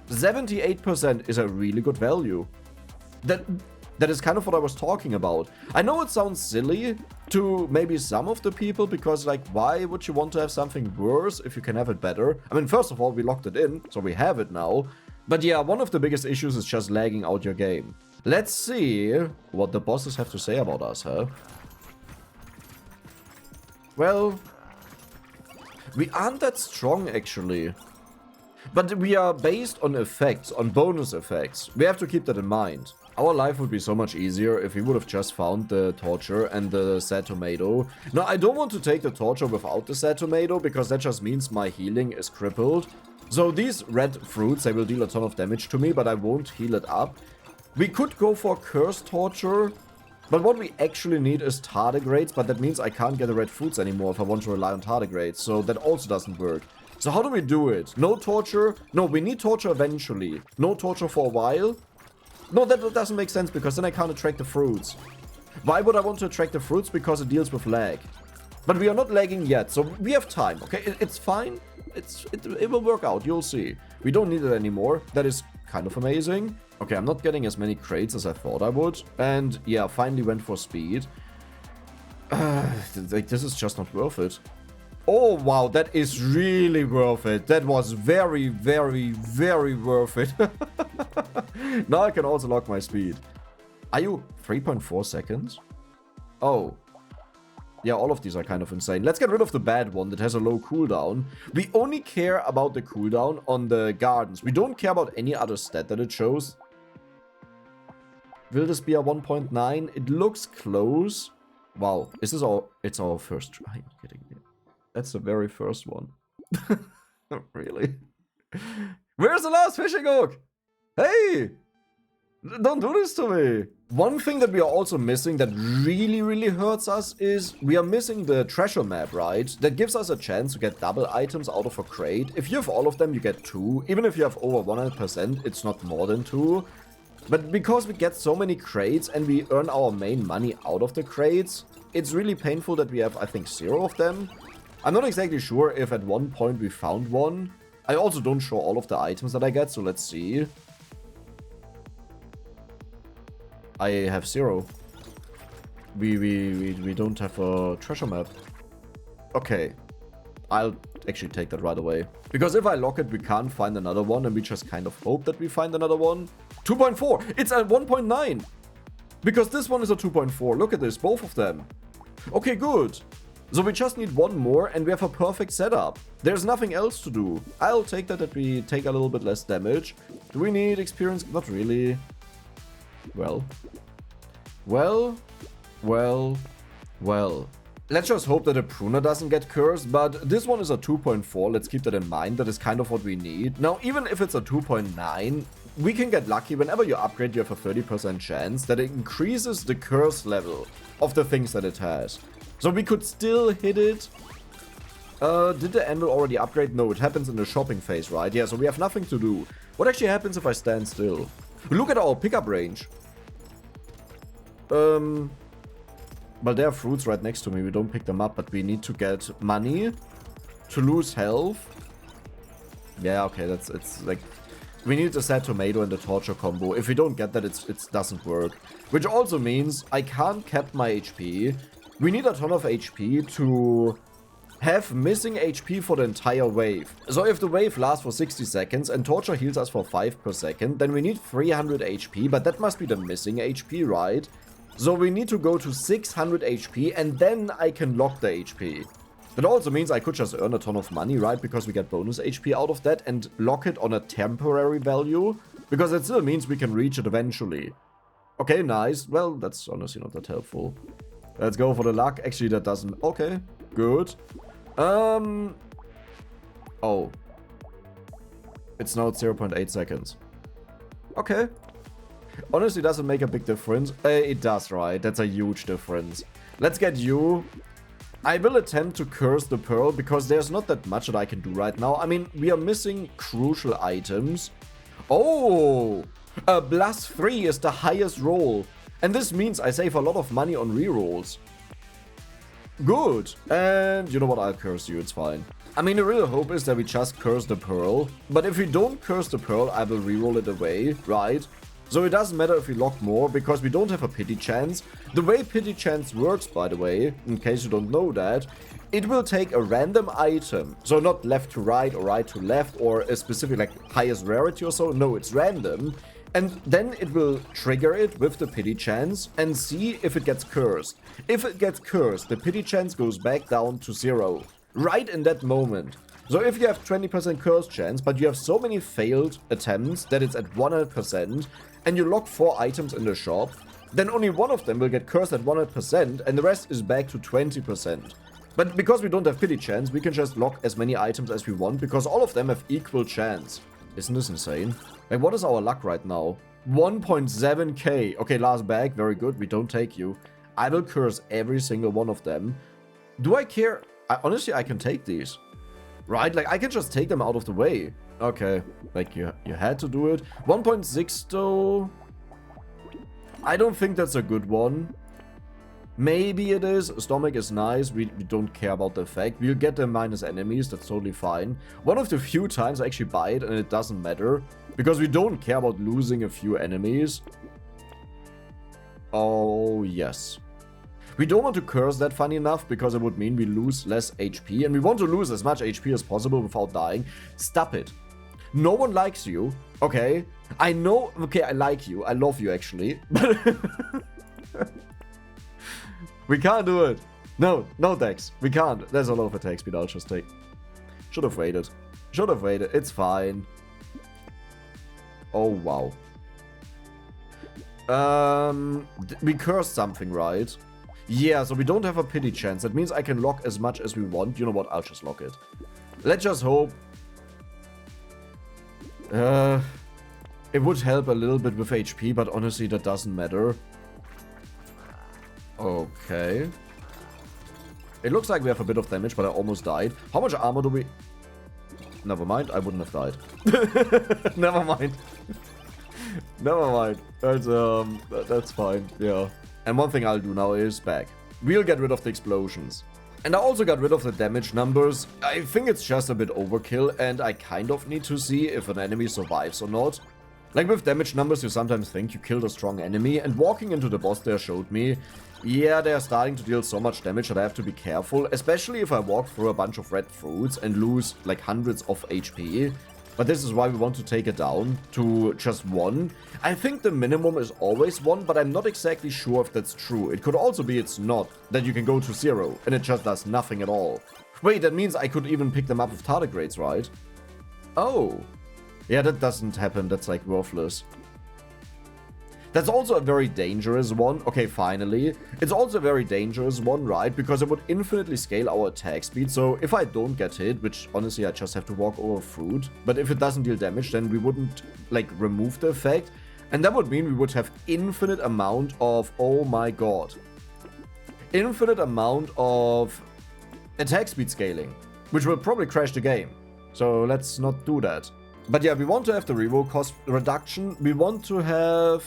78% is a really good value. That is kind of what I was talking about. I know it sounds silly to maybe some of the people, because, like, why would you want to have something worse if you can have it better? I mean, first of all, we locked it in, so we have it now. But yeah, one of the biggest issues is just lagging out your game. Let's see what the bosses have to say about us, huh? Well, we aren't that strong, actually. But we are based on effects, on bonus effects. We have to keep that in mind. Our life would be so much easier if we would have just found the torture and the sad tomato. Now, I don't want to take the torture without the sad tomato, because that just means my healing is crippled. So these red fruits, they will deal a ton of damage to me, but I won't heal it up. We could go for cursed torture, but what we actually need is tardigrades, but that means I can't get the red fruits anymore if I want to rely on tardigrades, so that also doesn't work. So how do we do it? No torture? No, we need torture eventually. No torture for a while? No, that doesn't make sense, because then I can't attract the fruits. Why would I want to attract the fruits? Because it deals with lag. But we are not lagging yet, so we have time, okay? It's fine. It will work out, you'll see. We don't need it anymore. That is kind of amazing. Okay, I'm not getting as many crates as I thought I would. And yeah, finally went for speed. This is just not worth it. Oh, wow, that is really worth it. That was very, very, very worth it. Now I can also lock my speed. Are you 3.4 seconds? Oh. Yeah, all of these are kind of insane. Let's get rid of the bad one that has a low cooldown. We only care about the cooldown on the gardens. We don't care about any other stat that it shows. Will this be a 1.9? It looks close. Wow, is this our... It's our first try. Are you kidding me? That's the very first one. Really? Where's the last fishing hook? Hey! Don't do this to me. One thing that we are also missing that really hurts us is we are missing the treasure map, right? That gives us a chance to get double items out of a crate. If you have all of them, you get 2. Even if you have over 100%, it's not more than 2. But because we get so many crates and we earn our main money out of the crates, it's really painful that we have, I think, 0 of them. I'm not exactly sure if at one point we found one. I also don't show all of the items that I get, so let's see. I have 0. We don't have a treasure map. Okay. I'll actually take that right away. Because if I lock it, we can't find another one, and we just kind of hope that we find another one. 2.4! It's at 1.9! Because this one is a 2.4. Look at this, both of them. Okay, good. So we just need one more, and we have a perfect setup. There's nothing else to do. I'll take that we take a little bit less damage. Do we need experience? Not really. Well. Let's just hope that a pruner doesn't get cursed, but this one is a 2.4, let's keep that in mind, that is kind of what we need. Now, even if it's a 2.9, we can get lucky. Whenever you upgrade, you have a 30% chance that it increases the curse level of the things that it has. So we could still hit it. Did the anvil already upgrade? No, it happens in the shopping phase, right? Yeah, so we have nothing to do. What actually happens if I stand still? Look at our pickup range. Well, there are fruits right next to me. We don't pick them up, but we need to get money to lose health. Yeah, okay, it's like... We need the sad tomato and the torture combo. If we don't get that, it doesn't work. Which also means I can't cap my HP. We need a ton of HP to have missing HP for the entire wave. So if the wave lasts for 60 seconds and torture heals us for 5 per second, then we need 300 HP, but that must be the missing HP, right? So we need to go to 600 HP and then I can lock the HP. That also means I could just earn a ton of money, right? Because we get bonus HP out of that and lock it on a temporary value. Because it still means we can reach it eventually. Okay, nice. Well, that's honestly not that helpful. Let's go for the luck. Actually, that doesn't... Okay, good. Oh. It's now at 0.8 seconds. Okay. Honestly, doesn't make a big difference. It does, right? That's a huge difference. Let's get you. I will attempt to curse the pearl because there's not that much that I can do right now. I mean, we are missing crucial items. Oh! A +3 is the highest roll. And this means I save a lot of money on rerolls. Good. And you know what? I'll curse you. It's fine. I mean, the real hope is that we just curse the pearl. But if we don't curse the pearl, I will reroll it away, right? So it doesn't matter if we lock more, because we don't have a pity chance. The way pity chance works, by the way, in case you don't know that, it will take a random item. So not left to right or right to left or a specific like highest rarity or so. No, it's random. And then it will trigger it with the pity chance and see if it gets cursed. If it gets cursed, the pity chance goes back down to 0. Right in that moment. So if you have 20% curse chance, but you have so many failed attempts that it's at 100%, and you lock 4 items in the shop, then only one of them will get cursed at 100%, and the rest is back to 20%. But because we don't have pity chance, we can just lock as many items as we want, because all of them have equal chance. Isn't this insane? Like, what is our luck right now? 1.7k. Okay, last bag, very good, we don't take you. I will curse every single one of them. Do I care? Honestly, I can take these. Right? Like, I can just take them out of the way. Okay, like, you had to do it. 1.6, though. I don't think that's a good one. Maybe it is. Stomach is nice. We don't care about the effect. We'll get them minus enemies. That's totally fine. One of the few times I actually buy it and it doesn't matter. Because we don't care about losing a few enemies. Oh, yes. We don't want to curse that, funny enough, because it would mean we lose less HP. And we want to lose as much HP as possible without dying. Stop it. No one likes you, okay? I know, okay, I like you. I love you, actually. We can't do it. No, no Dex. We can't. There's a lot of attack speed I'll just take. Should have waited. Should have waited. It's fine. Oh, wow. We cursed something, right? Yeah, so we don't have a pity chance. That means I can lock as much as we want. You know what? I'll just lock it. Let's just hope. It would help a little bit with HP, but honestly, that doesn't matter. Okay. It looks like we have a bit of damage, but I almost died. How much armor do we... Never mind, I wouldn't have died. Never mind. Never mind. That's fine, yeah. And one thing I'll do now is back. We'll get rid of the explosions. And I also got rid of the damage numbers. I think it's just a bit overkill, and I kind of need to see if an enemy survives or not. Like with damage numbers, you sometimes think you killed a strong enemy, and walking into the boss there showed me, yeah, they're starting to deal so much damage that I have to be careful, especially if I walk through a bunch of red fruits and lose like hundreds of HP. But this is why we want to take it down to just 1. I think the minimum is always 1, but I'm not exactly sure if that's true. It could also be it's not, that you can go to 0, and it just does nothing at all. Wait, that means I could even pick them up with tardigrades, right? Oh. Yeah, that doesn't happen, that's like worthless. That's also a very dangerous one. Okay, finally. It's also a very dangerous one, right? Because it would infinitely scale our attack speed. So if I don't get hit, which honestly I just have to walk over fruit, but if it doesn't deal damage, then we wouldn't like remove the effect. And that would mean we would have infinite amount of, oh my god, infinite amount of attack speed scaling, which will probably crash the game. So let's not do that. But yeah, we want to have the reroll cost reduction. We want to have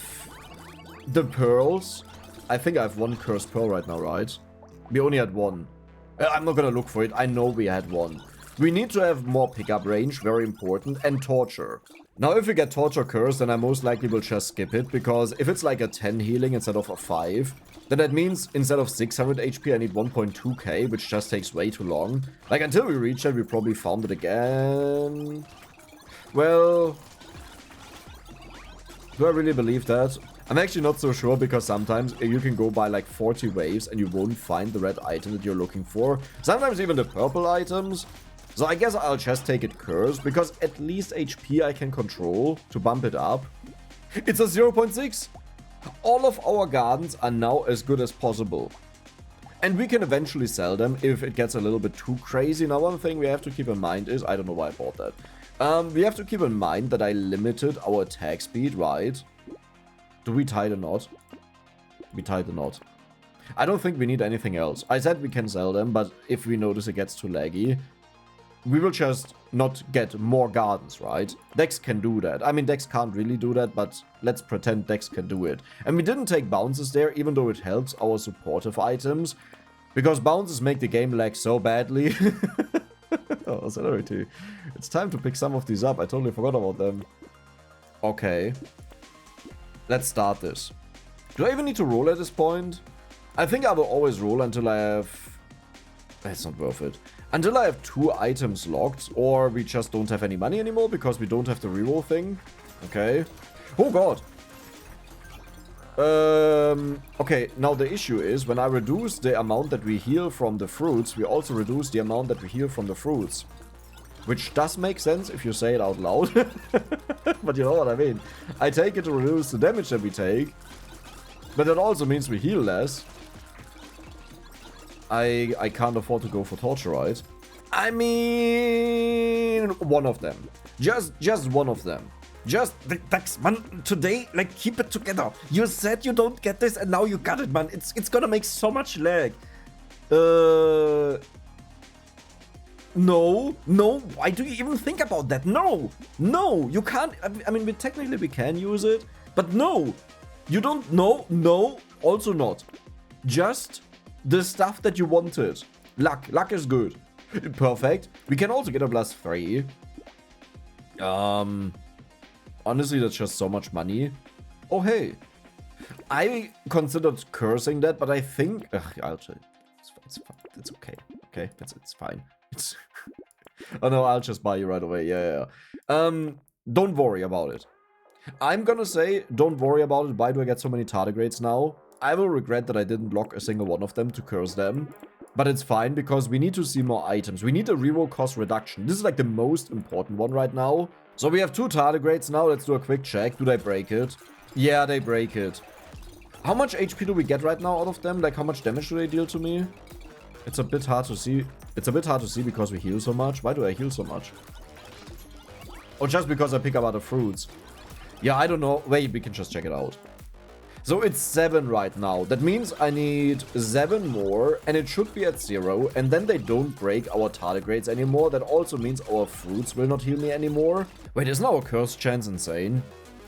the pearls. I think I have 1 cursed pearl right now, right? We only had 1. I'm not gonna look for it. I know we had 1. We need to have more pickup range, very important, and torture. Now, if we get torture curse, then I most likely will just skip it, because if it's like a 10 healing instead of a 5, then that means instead of 600 HP, I need 1.2k, which just takes way too long. Like, until we reach that, we probably found it again. Well, do I really believe that? I'm actually not so sure, because sometimes you can go by like 40 waves and you won't find the red item that you're looking for. Sometimes even the purple items. So I guess I'll just take it cursed, because at least HP I can control to bump it up. It's a 0.6. All of our gardens are now as good as possible. And we can eventually sell them if it gets a little bit too crazy. Now, one thing we have to keep in mind is, I don't know why I bought that. We have to keep in mind that I limited our attack speed, right? Do we tie the knot? We tied the knot. I don't think we need anything else. I said we can sell them, but if we notice it gets too laggy, we will just not get more gardens, right? Dex can do that. I mean, Dex can't really do that, but let's pretend Dex can do it. And we didn't take bounces there, even though it helps our supportive items, because bounces make the game lag so badly. Oh, celerity. It's time to pick some of these up. I totally forgot about them. Okay. Let's start this. Do I even need to roll at this point? I think I will always roll until I have... That's not worth it. Until I have 2 items locked, or we just don't have any money anymore because we don't have the reroll thing. Okay. Oh god. Okay, now the issue is, when I reduce the amount that we heal from the fruits, we also reduce the amount that we heal from the fruits. Which does make sense if you say it out loud. But you know what I mean. I take it to reduce the damage that we take. But that also means we heal less. I can't afford to go for torture, right? I mean, one of them. Just one of them. Just, Dax, man, today, like, keep it together. You said you don't get this, and now you got it, man. It's gonna make so much lag. No, why do you even think about that? No, you can't. I mean, technically we can use it, but no. You don't, no, also not. Just the stuff that you wanted. Luck is good. Perfect. We can also get a +3. Honestly, that's just so much money. Oh, hey. I considered cursing that, but I think... I'll try. It's okay. Okay, it's fine. Oh, no, I'll just buy you right away. Yeah. Don't worry about it. I'm gonna say, don't worry about it. Why do I get so many tardigrades now? I will regret that I didn't lock a single one of them to curse them. But it's fine, because we need to see more items. We need a reroll cost reduction. This is like the most important one right now. So we have 2 tardigrades now. Let's do a quick check. Do they break it? Yeah, they break it. How much HP do we get right now out of them? Like, how much damage do they deal to me? It's a bit hard to see. It's a bit hard to see because we heal so much. Why do I heal so much? Or just because I pick up other fruits? Yeah, I don't know. Wait, we can just check it out. So it's 7 right now. That means I need 7 more, and it should be at 0. And then they don't break our tardigrades anymore. That also means our fruits will not heal me anymore. Wait, isn't our curse chance insane?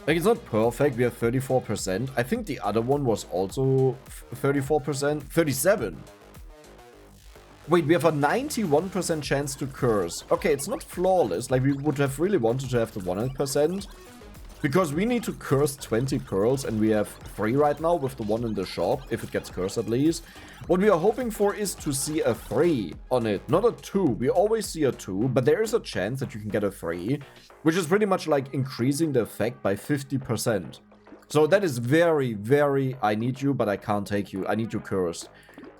Like, it's not perfect. We have 34%. I think the other one was also 34%. 37. Wait, we have a 91% chance to curse. Okay, it's not flawless. Like, we would have really wanted to have the 100%. Because we need to curse 20 pearls, and we have 3 right now with the one in the shop, if it gets cursed at least. What we are hoping for is to see a 3 on it, not a 2. We always see a 2, but there is a chance that you can get a 3, which is pretty much like increasing the effect by 50%. So that is very, very, I need you, but I can't take you. I need you cursed.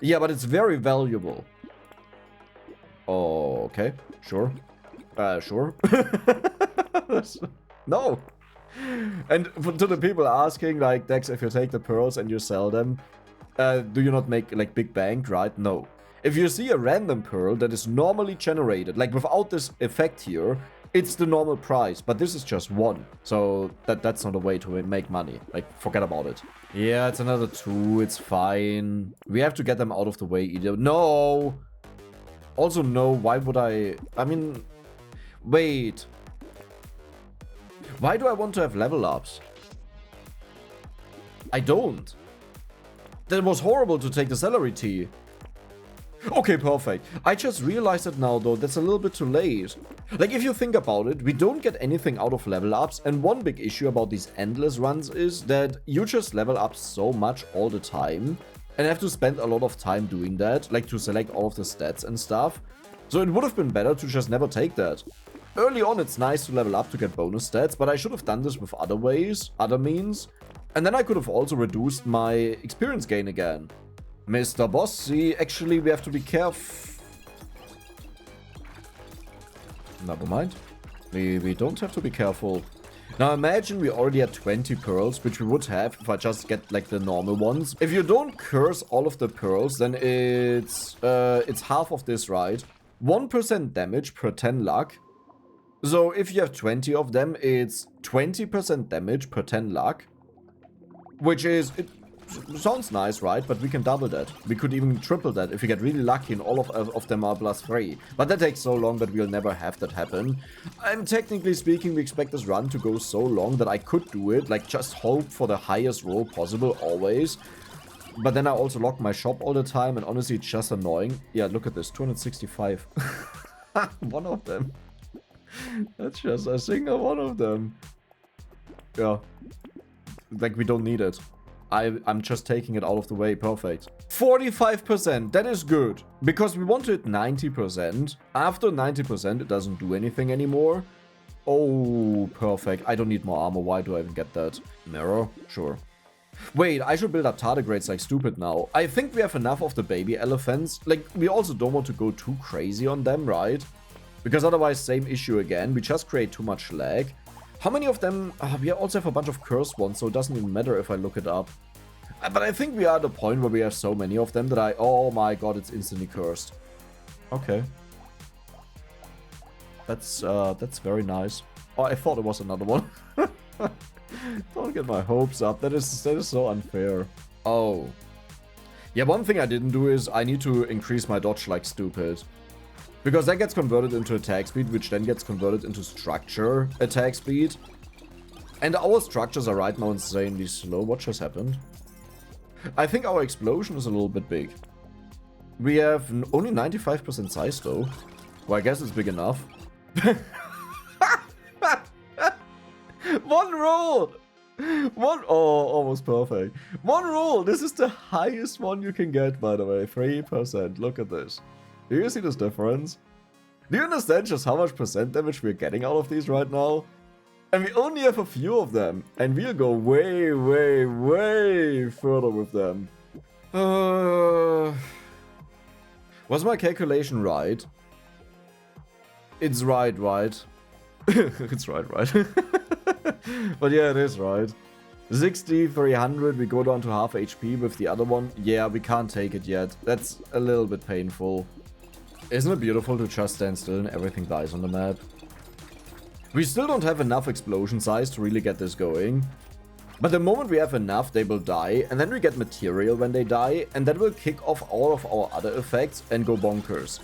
Yeah, but it's very valuable. Oh, okay, sure. Sure. No. And to the people asking, like, Dex, if you take the pearls and you sell them, do you not make, like, big bank, right? No. If you see a random pearl that is normally generated, like, without this effect here, it's the normal price, but this is just 1. So that's not a way to make money. Like, forget about it. Yeah, it's another 2. It's fine. We have to get them out of the way either. No! Also, no, why would I mean, wait. Why do I want to have level ups? I don't. That was horrible to take the celery tea. Okay, perfect. I just realized it now, though. That's a little bit too late. Like, if you think about it, we don't get anything out of level ups. And one big issue about these endless runs is that you just level up so much all the time. And have to spend a lot of time doing that. Like, to select all of the stats and stuff. So it would have been better to just never take that. Early on, it's nice to level up to get bonus stats, but I should have done this with other ways, other means. And then I could have also reduced my experience gain again. Mr. Bossy, actually, we have to be careful. Never mind. We don't have to be careful. Now imagine we already had 20 pearls, which we would have if I just get, like, the normal ones. If you don't curse all of the pearls, then it's half of this, right? 1% damage per 10 luck. So if you have 20 of them, it's 20% damage per 10 luck. Which is, it sounds nice, right? But we can double that. We could even triple that if we get really lucky and all of them are +3. But that takes so long that we'll never have that happen. And technically speaking, we expect this run to go so long that I could do it. Like, just hope for the highest roll possible, always. But then I also lock my shop all the time, and honestly, it's just annoying. Yeah, look at this, 265. One of them. That's just a single one of them. Yeah. Like, we don't need it. I'm just taking it out of the way. Perfect. 45%. That is good. Because we wanted 90%. After 90%, it doesn't do anything anymore. Oh, perfect. I don't need more armor. Why do I even get that? Mirror? Sure. Wait, I should build up tardigrades like stupid now. I think we have enough of the baby elephants. Like, we also don't want to go too crazy on them, right? Because otherwise, same issue again. We just create too much lag. How many of them? We also have a bunch of cursed ones, so it doesn't even matter if I look it up. But I think we are at the point where we have so many of them that oh my god, it's instantly cursed. Okay. That's very nice. Oh, I thought it was another one. Don't get my hopes up. That is so unfair. Oh. Yeah, one thing I didn't do is I need to increase my dodge like stupid. Because that gets converted into attack speed, which then gets converted into structure attack speed. And our structures are right now insanely slow. What just happened? I think our explosion is a little bit big. We have only 95% size though. Well, I guess it's big enough. One roll! Oh, almost perfect. One roll! This is the highest one you can get, by the way. 3%. Look at this. Do you see this difference? Do you understand just how much percent damage we're getting out of these right now? And we only have a few of them. And we'll go way, way, way further with them. Was my calculation right? It's right? It's right. But yeah, it is right. 60, 300, we go down to half HP with the other one. Yeah, we can't take it yet. That's a little bit painful. Isn't it beautiful to just stand still and everything dies on the map? We still don't have enough explosion size to really get this going. But the moment we have enough, they will die, and then we get material when they die, and that will kick off all of our other effects and go bonkers.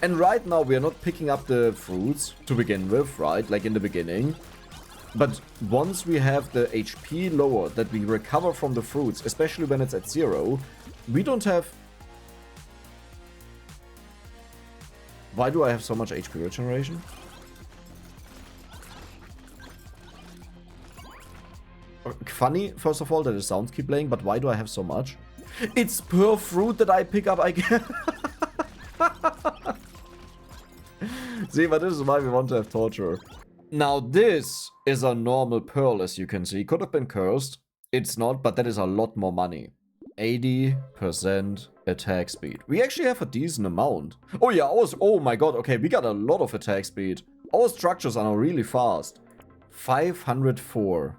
And right now we are not picking up the fruits to begin with, right? Like in the beginning. But once we have the HP lower that we recover from the fruits, especially when it's at 0, we don't have... Why do I have so much HP regeneration? Funny, first of all, that the sounds keep playing, but why do I have so much? It's per fruit that I pick up, I guess. See, but this is why we want to have torture. Now this is a normal pearl, as you can see. Could have been cursed. It's not, but that is a lot more money. 80% attack speed. We actually have a decent amount. Oh yeah, oh my god, okay, we got a lot of attack speed. Our structures are now really fast. 504.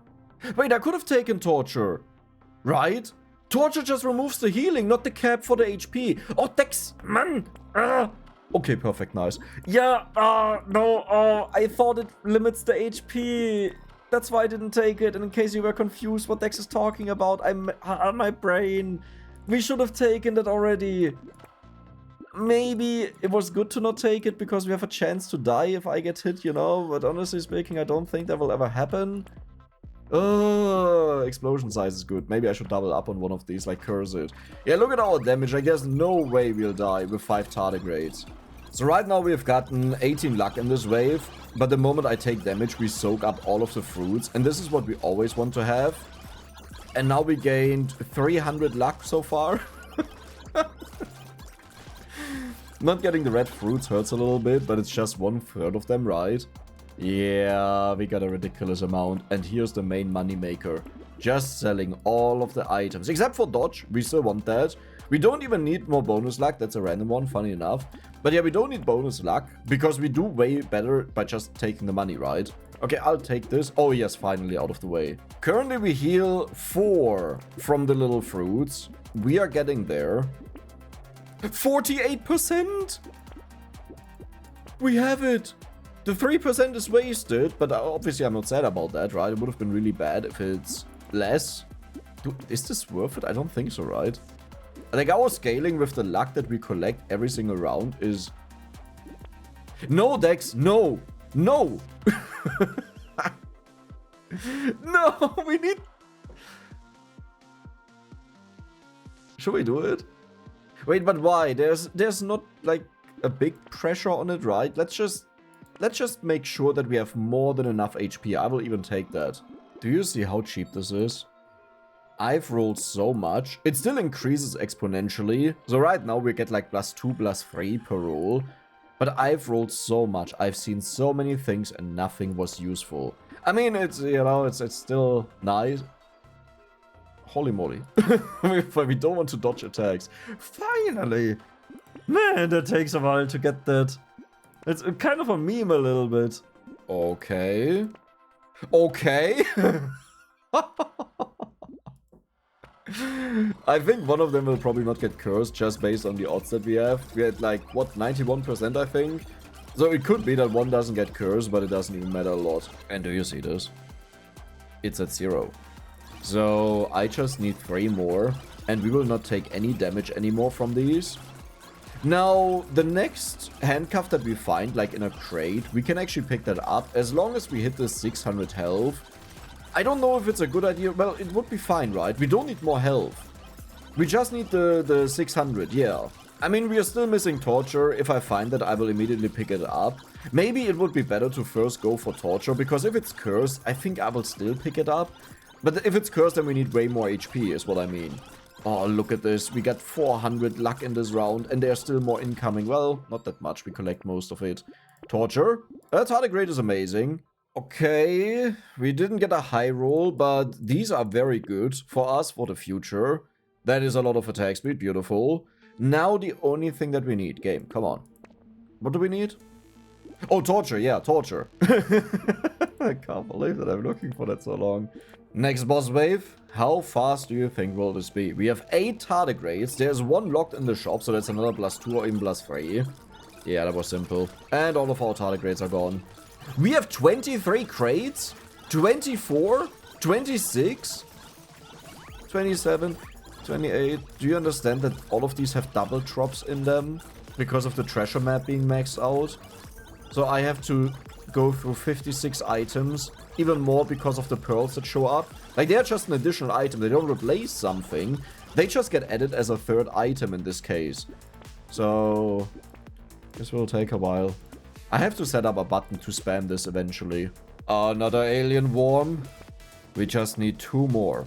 Wait, I could have taken torture. Right? Torture just removes the healing, not the cap for the HP. Oh, Dex, man. Okay, perfect, nice. Yeah, no, I thought it limits the HP. That's why I didn't take it. And in case you were confused what Dex is talking about, I'm on my brain. We should have taken that already. Maybe it was good to not take it because we have a chance to die if I get hit, you know. But honestly speaking, I don't think that will ever happen. Explosion size is good. Maybe I should double up on one of these, like curse it. Yeah, look at our damage. I guess no way we'll die with 5 tardigrades. So right now we've gotten 18 luck in this wave. But the moment I take damage, we soak up all of the fruits. And this is what we always want to have. And now we gained 300 luck so far. Not getting the red fruits hurts a little bit, but it's just 1/3 of them, right? Yeah, we got a ridiculous amount. And here's the main money maker. Just selling all of the items. Except for dodge, we still want that. We don't even need more bonus luck. That's a random one, funny enough. But yeah, we don't need bonus luck. Because we do way better by just taking the money, right? Okay, I'll take this. Oh yes, finally out of the way. Currently we heal 4 from the little fruits. We are getting there. 48%! We have it! The 3% is wasted, but obviously I'm not sad about that, right? It would have been really bad if it's less. Dude, is this worth it? I don't think so, right? Like, our scaling with the luck that we collect every single round is... No, Dex! No! No! No! We need... Should we do it? Wait, but why? There's not, like, a big pressure on it, right? Let's just make sure that we have more than enough HP. I will even take that. Do you see how cheap this is? I've rolled so much. It still increases exponentially. So right now we get like +2, +3 per roll. But I've rolled so much. I've seen so many things and nothing was useful. I mean, it's, you know, it's still nice. Holy moly. We don't want to dodge attacks. Finally! Man, that takes a while to get that. It's kind of a meme a little bit. Okay. Okay. I think one of them will probably not get cursed just based on the odds that we have. We had like, what, 91% I think? So it could be that one doesn't get cursed, but it doesn't even matter a lot. And do you see this? It's at 0. So I just need 3 more. And we will not take any damage anymore from these. Now, the next handcuff that we find, like in a crate, we can actually pick that up as long as we hit the 600 health. I don't know if it's a good idea. Well, it would be fine, right? We don't need more health. We just need the 600, yeah. I mean, we are still missing torture. If I find that, I will immediately pick it up. Maybe it would be better to first go for torture, because if it's cursed, I think I will still pick it up. But if it's cursed, then we need way more HP, is what I mean. Oh, look at this. We got 400 luck in this round, and there's still more incoming. Well, not that much. We collect most of it. Torture. Tardigrade is amazing. Okay, we didn't get a high roll, but these are very good for us for the future. That is a lot of attack speed. Beautiful. Now the only thing that we need. Game, come on. What do we need? Oh, torture. Yeah, torture. I can't believe that I'm looking for that so long. Next boss wave. How fast do you think will this be? We have 8 Tardigrades. There's 1 locked in the shop, so that's another +2 or even +3. Yeah, that was simple. And all of our Tardigrades are gone. We have 23 crates? 24? 26? 27? 28? Do you understand that all of these have double drops in them? Because of the treasure map being maxed out? So I have to go through 56 items. Even more because of the pearls that show up. Like, they're just an additional item. They don't replace something. They just get added as a 3rd item in this case. So this will take a while. I have to set up a button to spam this eventually. Another alien worm. We just need 2 more.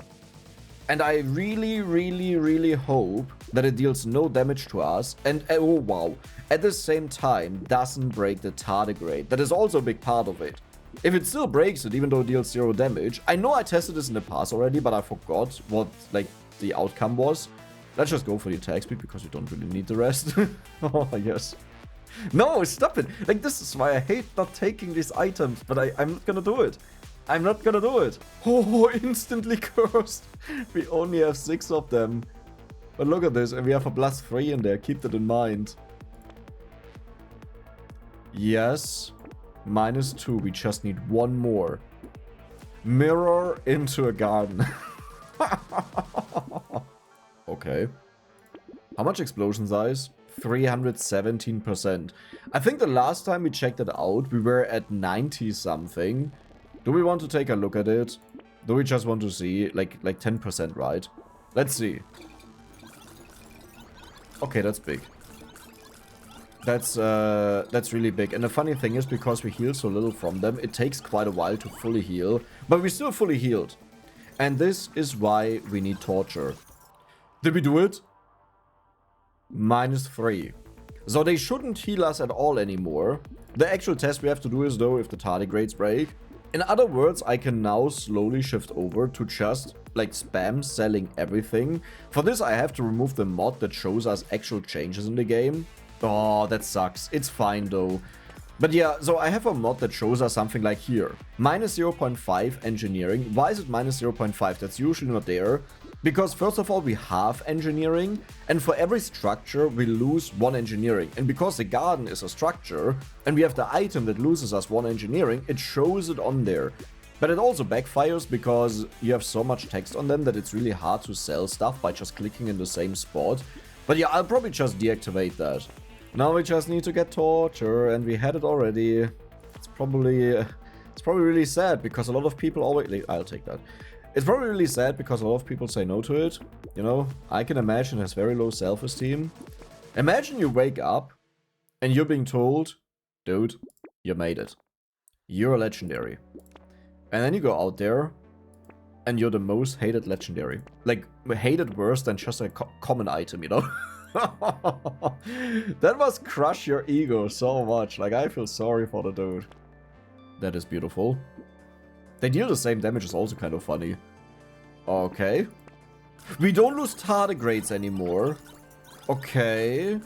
And I really hope that it deals no damage to us. And, oh wow, at the same time doesn't break the Tardigrade. That is also a big part of it. If it still breaks it, even though it deals 0 damage. I know I tested this in the past already, but I forgot what, like, the outcome was. Let's just go for the attack speed, because we don't really need the rest. Oh, yes. No, stop it. Like, this is why I hate not taking these items, but I'm not gonna do it. I'm not gonna do it. Oh, instantly cursed. We only have 6 of them. But look at this, and we have a +3 in there. Keep that in mind. Yes. -2. We just need 1 more. Mirror into a garden. Okay. How much explosion size? 317%. I think the last time we checked it out, we were at 90 something. Do we want to take a look at it? Do we just want to see? Like 10%, right? Let's see. Okay, that's big. That's really big. And the funny thing is, because we heal so little from them, it takes quite a while to fully heal. But we're still fully healed. And this is why we need torture. Did we do it? -3. So they shouldn't heal us at all anymore. The actual test we have to do is, though, if the Tardigrades break. In other words, I can now slowly shift over to just, like, spam selling everything. For this, I have to remove the mod that shows us actual changes in the game. Oh, that sucks. It's fine, though. But yeah, so I have a mod that shows us something like here. -0.5 engineering. Why is it -0.5? That's usually not there. Because first of all, we have engineering, and for every structure, we lose 1 engineering. And because the garden is a structure, and we have the item that loses us 1 engineering, it shows it on there. But it also backfires because you have so much text on them that it's really hard to sell stuff by just clicking in the same spot. But yeah, I'll probably just deactivate that. Now we just need to get torture, and we had it already. It's probably really sad because a lot of people always... I'll take that. It's probably really sad because a lot of people say no to it. You know, I can imagine it has very low self-esteem. Imagine you wake up and you're being told, dude, you made it. You're a legendary. And then you go out there and you're the most hated legendary. Like, hated worse than just a common item, you know? That must crush your ego so much. Like, I feel sorry for the dude. That is beautiful. They deal the same damage, is also kind of funny. Okay. We don't lose Tardigrades anymore. Okay.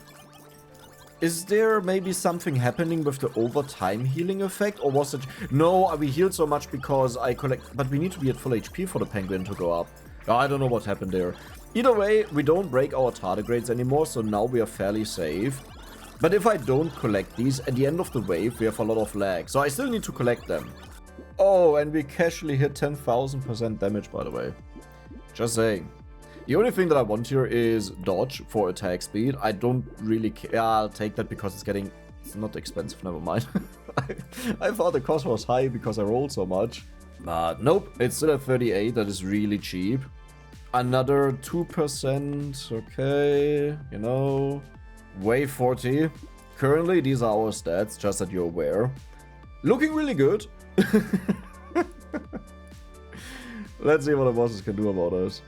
Is there maybe something happening with the overtime healing effect? Or was it... No, we healed so much because I collect... But we need to be at full HP for the penguin to go up. I don't know what happened there. Either way, we don't break our Tardigrades anymore, so now we are fairly safe. But if I don't collect these, at the end of the wave, we have a lot of lag. So I still need to collect them. Oh, and we casually hit 10,000% damage, by the way. Just saying. The only thing that I want here is dodge for attack speed. I don't really care. Yeah, I'll take that because it's getting... It's not expensive, never mind. I thought the cost was high because I rolled so much. But nope, it's still at 38. That is really cheap. Another 2%. Okay, you know. Wave 40. Currently, these are our stats, just that you're aware. Looking really good. Let's see what the bosses can do about us.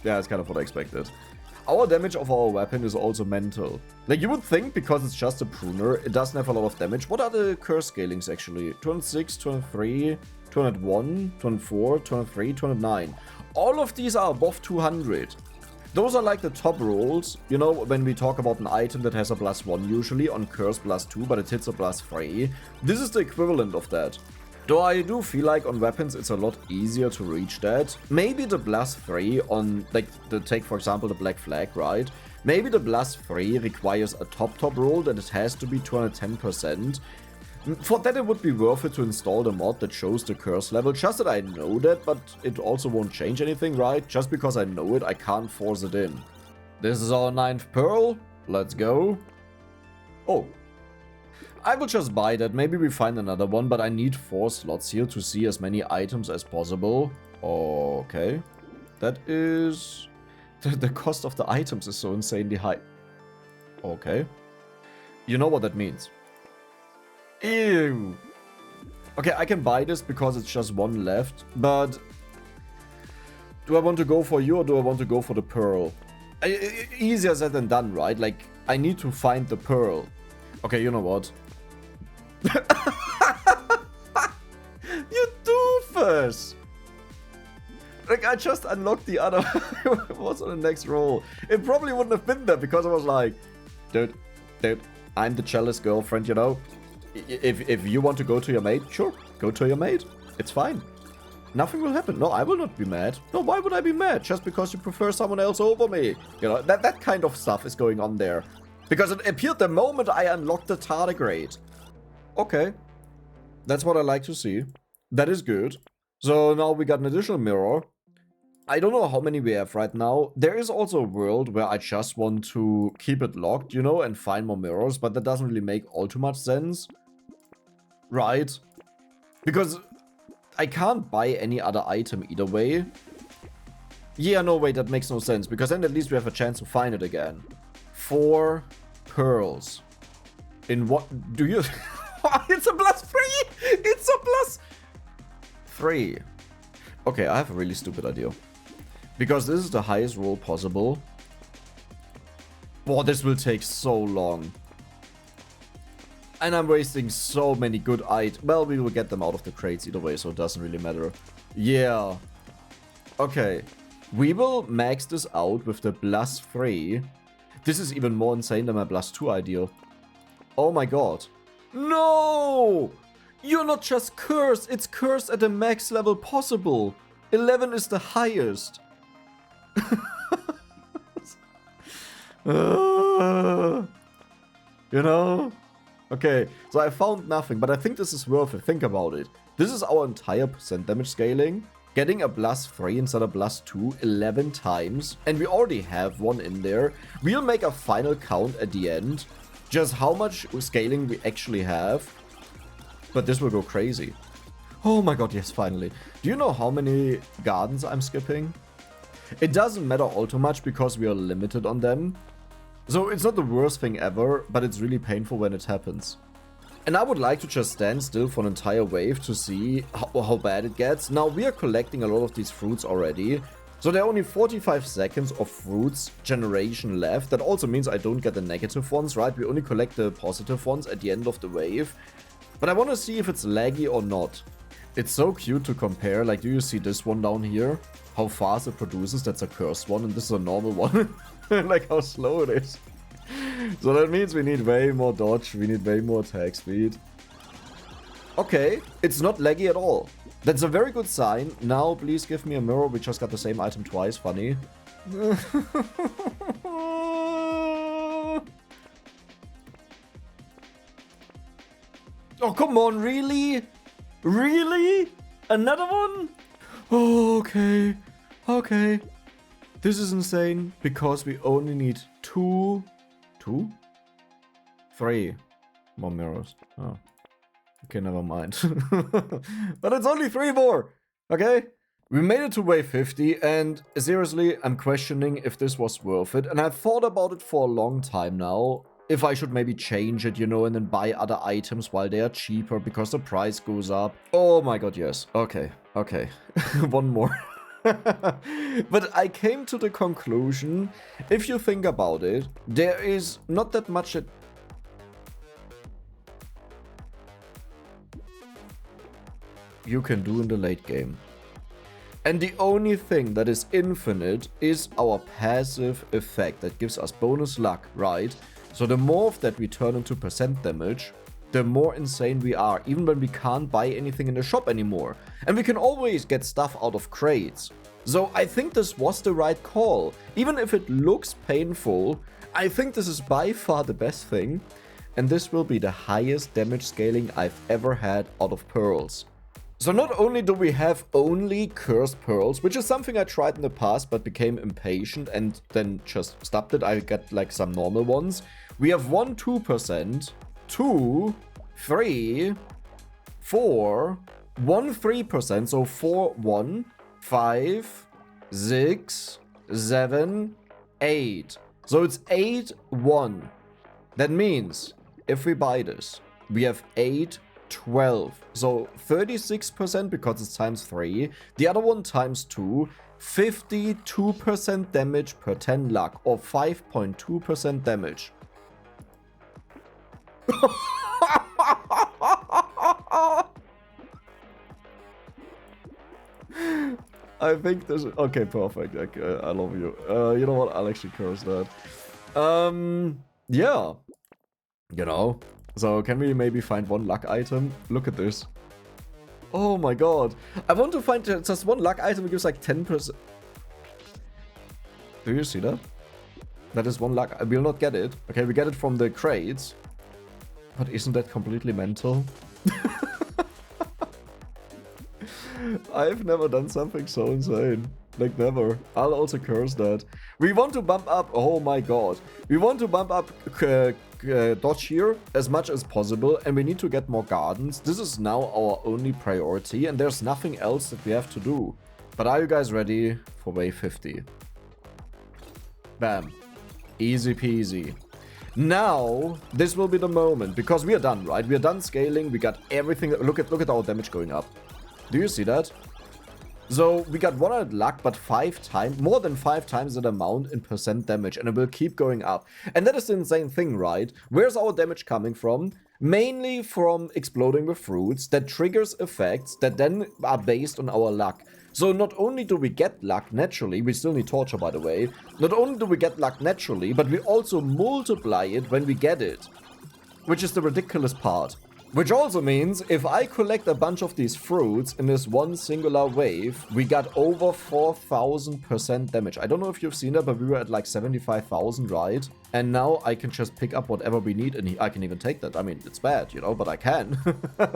Yeah, it's kind of what I expected. Our damage of our weapon is also mental. Like, you would think, because it's just a pruner, it doesn't have a lot of damage. What are the curse scalings, actually? 206, 203, 201, 204, 203, 209. All of these are above 200. Those are like the top rolls, you know, when we talk about an item that has a +1 usually, on curse +2, but it hits a +3. This is the equivalent of that. Though I do feel like on weapons it's a lot easier to reach that. Maybe the +3 on, like, take for example the Black Flag, right? Maybe the +3 requires a top roll that it has to be 210%. For that it would be worth it to install the mod that shows the curse level, just that I know that, but it also won't change anything, right? Just because I know it, I can't force it in. This is our 9th pearl. Let's go. Oh. I will just buy that. Maybe we find another one, but I need 4 slots here to see as many items as possible. Okay. That is... The cost of the items is so insanely high. Okay. You know what that means. Ew. Okay, I can buy this because it's just 1 left, but... Do I want to go for you or do I want to go for the pearl? Easier said than done, right? Like, I need to find the pearl. Okay, you know what? You doofus! Like, I just unlocked the other. What's on the next roll? It probably wouldn't have been there because I was like, dude, I'm the jealous girlfriend, you know? If you want to go to your mate, sure, go to your mate. It's fine. Nothing will happen. No, I will not be mad. No, why would I be mad? Just because you prefer someone else over me. You know, that kind of stuff is going on there. Because it appeared the moment I unlocked the Tardigrade. Okay. That's what I like to see. That is good. So now we got an additional mirror. I don't know how many we have right now. There is also a world where I just want to keep it locked, you know, and find more mirrors. But that doesn't really make all too much sense. Right? Because I can't buy any other item either way. Yeah, no, wait, that makes no sense. Because then at least we have a chance to find it again. 4 pearls. In what do you... It's a +3! It's a +3. Okay, I have a really stupid idea. Because this is the highest roll possible. Boah, this will take so long. And I'm wasting so many good items. Well, we will get them out of the crates either way, so it doesn't really matter. Yeah. Okay. We will max this out with the +3. This is even more insane than my +2 idea. Oh my god. No! You're not just cursed, it's cursed at the max level possible. 11 is the highest. You know? Okay, so I found nothing, but I think this is worth it. Think about it. This is our entire percent damage scaling. Getting a +3 instead of +2 11 times. And we already have one in there. We'll make a final count at the end. Just how much scaling we actually have. But this will go crazy. Oh my god, yes, finally. Do you know how many gardens I'm skipping? It doesn't matter all too much because we are limited on them. So it's not the worst thing ever, but it's really painful when it happens. And I would like to just stand still for an entire wave to see how bad it gets. Now we are collecting a lot of these fruits already. So there are only 45 seconds of fruits generation left. That also means I don't get the negative ones, right? We only collect the positive ones at the end of the wave. But I want to see if it's laggy or not. It's so cute to compare. Like, do you see this one down here? How fast it produces? That's a cursed one, and this is a normal one. Like how slow it is. So that means we need way more dodge. We need way more attack speed. Okay, it's not laggy at all. That's a very good sign. Now, please give me a mirror. We just got the same item twice. Funny. Oh, come on. Really? Really? Another one? Oh, okay. Okay. This is insane because we only need 2... 2? 3 more mirrors. Oh. Okay, never mind. But it's only 3 more! Okay? We made it to wave 50 and seriously, I'm questioning if this was worth it. And I've thought about it for a long time now. If I should maybe change it, you know, and then buy other items while they are cheaper because the price goes up. Oh my god, yes. Okay, okay. One more. But I came to the conclusion, if you think about it, there is not that much you can do in the late game. And the only thing that is infinite is our passive effect that gives us bonus luck, right? So the more of that we turn into percent damage, the more insane we are, even when we can't buy anything in the shop anymore. And we can always get stuff out of crates. So I think this was the right call. Even if it looks painful, I think this is by far the best thing. And this will be the highest damage scaling I've ever had out of pearls. So not only do we have only cursed pearls, which is something I tried in the past but became impatient and then just stopped it. I got like some normal ones. We have 1 2%, 2, 3, 4, 1 3%, so 4 1, 5, 6, 7, 8. So it's 8 1. That means if we buy this, we have 8 12. So 36% because it's times 3. The other one times 2. 52% damage per 10 luck, or 5.2% damage. I think this is... Okay, perfect. I love you. You know what? I'll actually curse that. Yeah. You know. So, can we maybe find one luck item? Look at this. Oh my god. I want to find just one luck item that gives like 10%. Do you see that? That is one luck. I will not get it. Okay, we get it from the crates. But isn't that completely mental? I've never done something so insane. Like, never. I'll also curse that. We want to bump up... Oh my god. We want to bump up dodge here as much as possible. And we need to get more gardens. This is now our only priority. And there's nothing else that we have to do. But are you guys ready for wave 50? Bam. Easy peasy. Now, this will be the moment. Because we are done, right? We are done scaling. We got everything. Look at our damage going up. Do you see that? So we got 100 luck, but more than 5 times that amount in percent damage, and it will keep going up. And that is the insane thing, right? Where's our damage coming from? Mainly from exploding with fruits that triggers effects that then are based on our luck. So not only do we get luck naturally, we still need torture by the way, not only do we get luck naturally, but we also multiply it when we get it. Which is the ridiculous part. Which also means, if I collect a bunch of these fruits in this one singular wave, we got over 4,000% damage. I don't know if you've seen that, but we were at like 75,000, right? And now I can just pick up whatever we need, and I can even take that. I mean, it's bad, you know, but I can.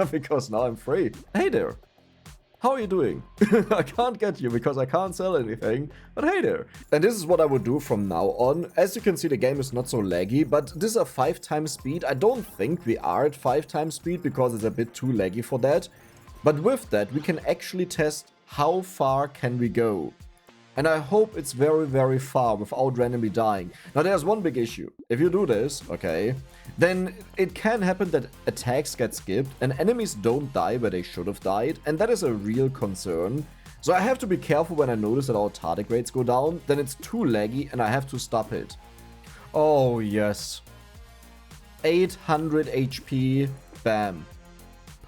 Because now I'm free. Hey there. How are you doing? I can't get you because I can't sell anything, but hey there. And this is what I would do from now on. As you can see, the game is not so laggy, but this is a 5 times speed. I don't think we are at 5 times speed because it's a bit too laggy for that. But with that, we can actually test how far can we go. And I hope it's very, very far without randomly dying. Now, there's one big issue. If you do this, okay, then it can happen that attacks get skipped and enemies don't die where they should have died. And that is a real concern. So I have to be careful when I notice that our tardigrades go down. Then it's too laggy and I have to stop it. Oh, yes. 800 HP. Bam.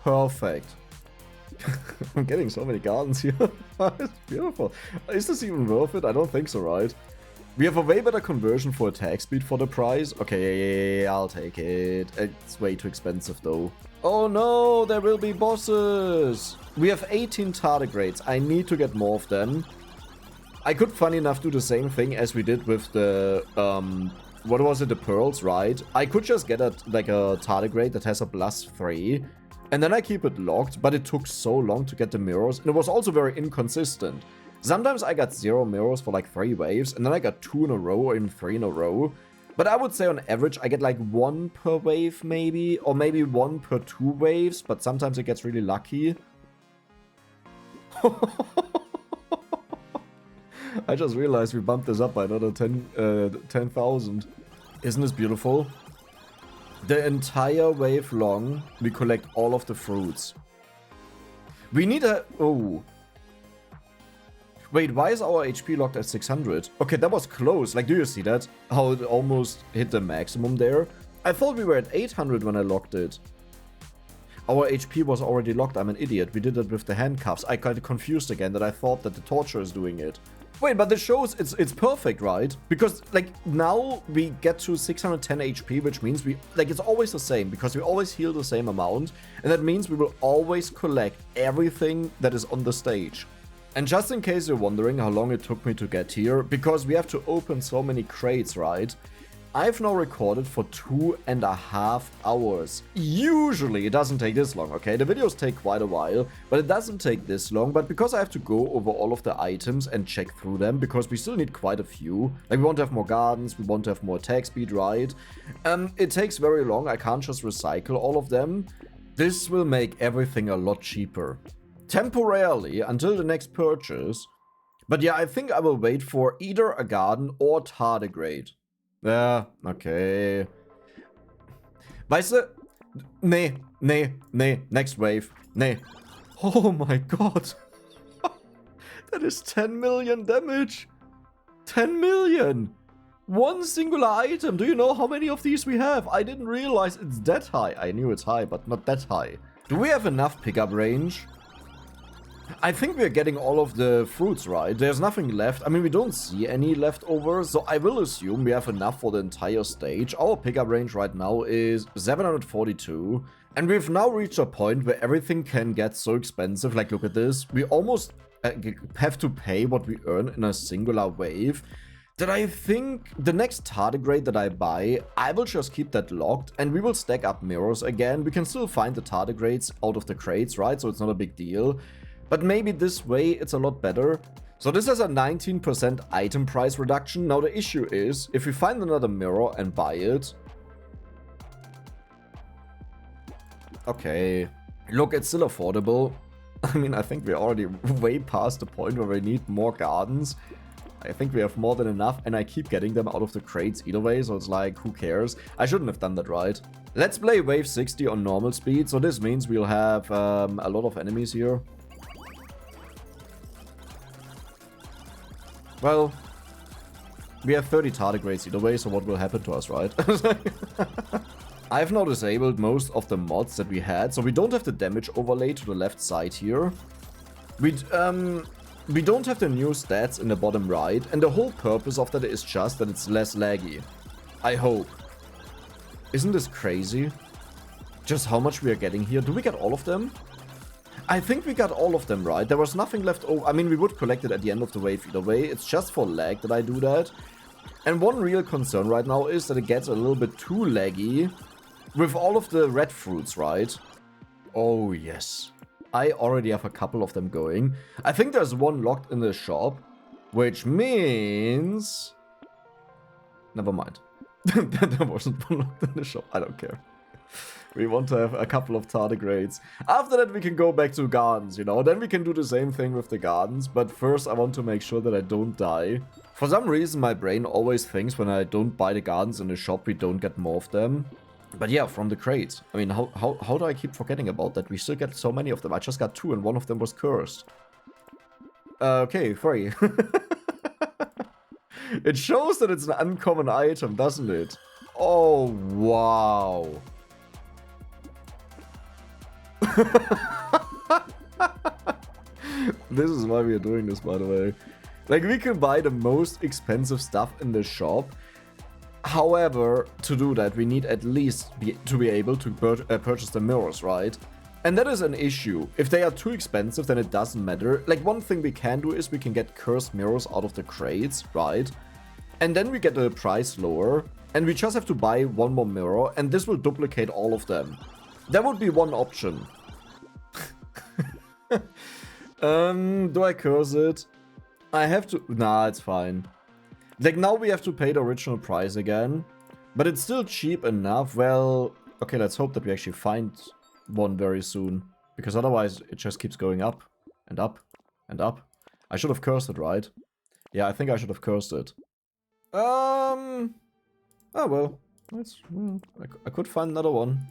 Perfect. I'm getting so many gardens here. It's beautiful. Is this even worth it? I don't think so, right? We have a way better conversion for attack speed for the price. Okay, I'll take it. It's way too expensive, though. Oh no, there will be bosses. We have 18 tardigrades. I need to get more of them. I could, funny enough, do the same thing as we did with the, what was it, the pearls, right? I could just get a tardigrade that has a +3. And then I keep it locked, but it took so long to get the mirrors. And it was also very inconsistent. Sometimes I got 0 mirrors for like 3 waves, and then I got 2 in a row or even 3 in a row. But I would say on average I get like 1 per wave maybe, or maybe 1 per 2 waves, but sometimes it gets really lucky. I just realized we bumped this up by another 10,000. Isn't this beautiful? The entire wave long, we collect all of the fruits. We need a... Oh. Wait, why is our HP locked at 600? Okay, that was close. Like, do you see that? How it almost hit the maximum there? I thought we were at 800 when I locked it. Our HP was already locked. I'm an idiot. We did it with the handcuffs. I got confused again that I thought that the torture is doing it. Wait, but this shows it's perfect, right? Because, like, now we get to 610 HP, which means we, like, it's always the same, because we always heal the same amount, and that means we will always collect everything that is on the stage. And just in case you're wondering how long it took me to get here, because we have to open so many crates, right? I've now recorded for 2.5 hours. Usually it doesn't take this long, okay? The videos take quite a while, but it doesn't take this long. But because I have to go over all of the items and check through them, because we still need quite a few. Like, we want to have more gardens, we want to have more attack speed, right? It takes very long. I can't just recycle all of them. This will make everything a lot cheaper. Temporarily, until the next purchase. But yeah, I think I will wait for either a garden or Tardigrade. Ja, okay. Weißt du? Nee, next wave. Nee. Oh my god. That is 10 million damage. 10 million. One singular item. Do you know how many of these we have? I didn't realize it's that high. I knew it's high, but not that high. Do we have enough pickup range? I think we're getting all of the fruits, right? There's nothing left. I mean, we don't see any left over, so I will assume we have enough for the entire stage. Our pickup range right now is 742. And we've now reached a point where everything can get so expensive. Like, look at this. We almost have to pay what we earn in a singular wave. That I think the next tardigrade that I buy, I will just keep that locked and we will stack up mirrors again. We can still find the tardigrades out of the crates, right? So it's not a big deal. But maybe this way it's a lot better. So this has a 19% item price reduction. Now the issue is, if we find another mirror and buy it... Okay. Look, it's still affordable. I mean, I think we're already way past the point where we need more gardens. I think we have more than enough, and I keep getting them out of the crates either way, so it's like, who cares? I shouldn't have done that, right? Let's play wave 60 on normal speed, so this means we'll have a lot of enemies here. Well, we have 30 tardigrades either way, so what will happen to us, right? I've now disabled most of the mods that we had, so we don't have the damage overlay to the left side here. We don't have the new stats in the bottom right, and the whole purpose of that is just that it's less laggy. I hope. Isn't this crazy? Just how much we are getting here. Do we get all of them? I think we got all of them, right? There was nothing left over. I mean, we would collect it at the end of the wave either way. It's just for lag that I do that. And one real concern right now is that it gets a little bit too laggy with all of the red fruits, right? Oh, yes. I already have a couple of them going. I think there's one locked in the shop, which means... Never mind. There wasn't one locked in the shop. I don't care. We want to have a couple of tardigrades. After that, we can go back to gardens, you know? Then we can do the same thing with the gardens. But first, I want to make sure that I don't die. For some reason, my brain always thinks when I don't buy the gardens in the shop, we don't get more of them. But yeah, from the crates. I mean, how do I keep forgetting about that? We still get so many of them. I just got 2 and one of them was cursed. Okay, 3. It shows that it's an uncommon item, doesn't it? Oh, wow. This is why we are doing this, by the way. Like, we can buy the most expensive stuff in the shop. However, to do that, we need at least to be able to purchase the mirrors, right? And that is an issue. If they are too expensive, then it doesn't matter. Like, one thing we can do is we can get cursed mirrors out of the crates, right? And then we get the price lower. And we just have to buy one more mirror, and this will duplicate all of them. That would be one option. Do I curse it? I have to... Nah, it's fine. Like, now we have to pay the original price again. But it's still cheap enough. Well, okay, let's hope that we actually find one very soon. Because otherwise, it just keeps going up. And up. And up. I should have cursed it, right? Yeah, I think I should have cursed it. Oh, well. I could find another one.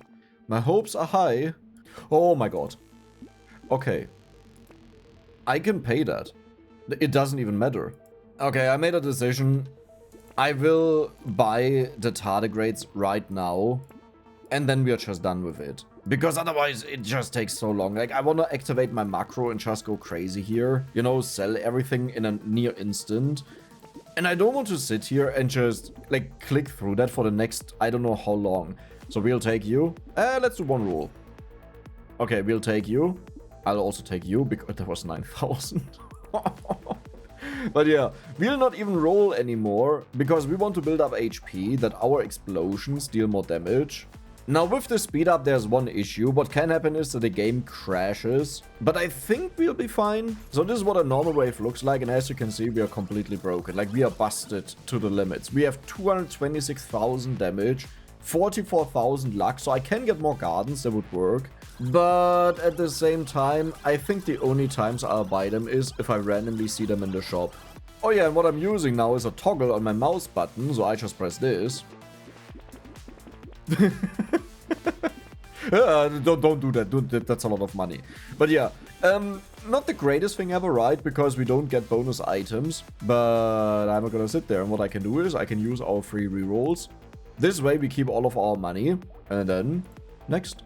My hopes are high. Oh my god. Okay. I can pay that. It doesn't even matter. Okay, I made a decision. I will buy the tardigrades right now. and then we are just done with it. Because otherwise it just takes so long. Like, I want to activate my macro and just go crazy here. You know, sell everything in a near instant. And I don't want to sit here and just, like, click through that for the next, I don't know how long. So we'll take you. Let's do one rule. Okay, we'll take you. I'll also take you, because that was 9,000. But yeah, we'll not even roll anymore, because we want to build up HP, that our explosions deal more damage. Now, with the speed up, there's one issue. What can happen is that the game crashes, but I think we'll be fine. So this is what a normal wave looks like, and as you can see, we are completely broken. Like, we are busted to the limits. We have 226,000 damage, 44,000 luck, so I can get more gardens, that would work. But at the same time, I think the only times I'll buy them is if I randomly see them in the shop. Oh yeah, and what I'm using now is a toggle on my mouse button, so I just press this. Don't do that. That's a lot of money. But yeah, not the greatest thing ever, right? Because we don't get bonus items. But I'm not gonna sit there. And what I can do is I can use our free rerolls. This way we keep all of our money. And then, next.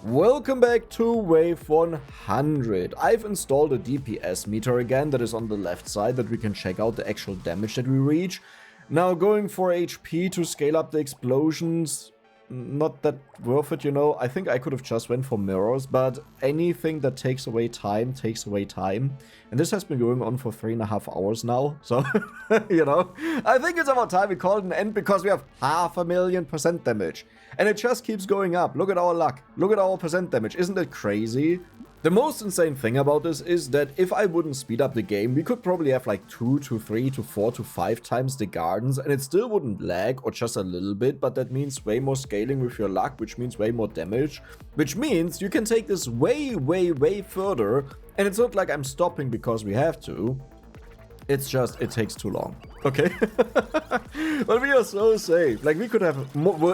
Welcome back to wave 100. I've installed a DPS meter again that is on the left side that we can check out the actual damage that we reach. Now, going for HP to scale up the explosions, not that worth it, you know. I think I could have just went for mirrors, but anything that takes away time takes away time. And this has been going on for 3.5 hours now, so, you know. I think it's about time we call it an end because we have 500,000% damage. And it just keeps going up. Look at our luck. Look at our percent damage. Isn't it crazy? The most insane thing about this is that if I wouldn't speed up the game, we could probably have like 2 to 3 to 4 to 5 times the gardens and it still wouldn't lag or just a little bit, but that means way more scaling with your luck, which means way more damage, which means you can take this way, way, way further, and it's not like I'm stopping because we have to. It's just, it takes too long. Okay? But we are so safe. Like, we could have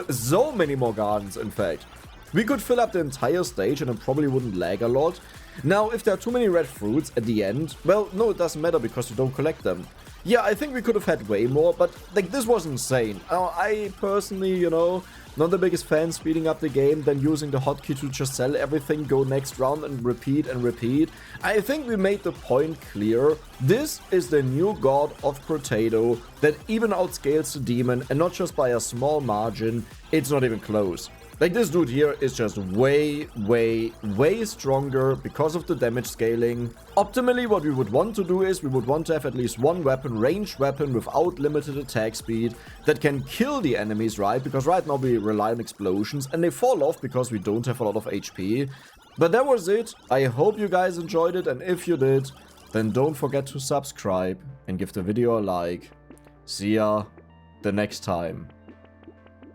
so many more gardens, in fact. We could fill up the entire stage and it probably wouldn't lag a lot. Now, if there are too many red fruits at the end, well, no, it doesn't matter because you don't collect them. Yeah, I think we could have had way more, but, like, this was insane. I personally, you know, not the biggest fan speeding up the game, then using the hotkey to just sell everything, go next round and repeat and repeat. I think we made the point clear. This is the new God of Brotato that even outscales the demon, and not just by a small margin, it's not even close. Like, this dude here is just way, way, way stronger because of the damage scaling. Optimally, what we would want to do is we would want to have at least one weapon, ranged weapon without limited attack speed that can kill the enemies, right? Because right now we rely on explosions and they fall off because we don't have a lot of HP. But that was it. I hope you guys enjoyed it, and if you did, then don't forget to subscribe and give the video a like. See ya the next time.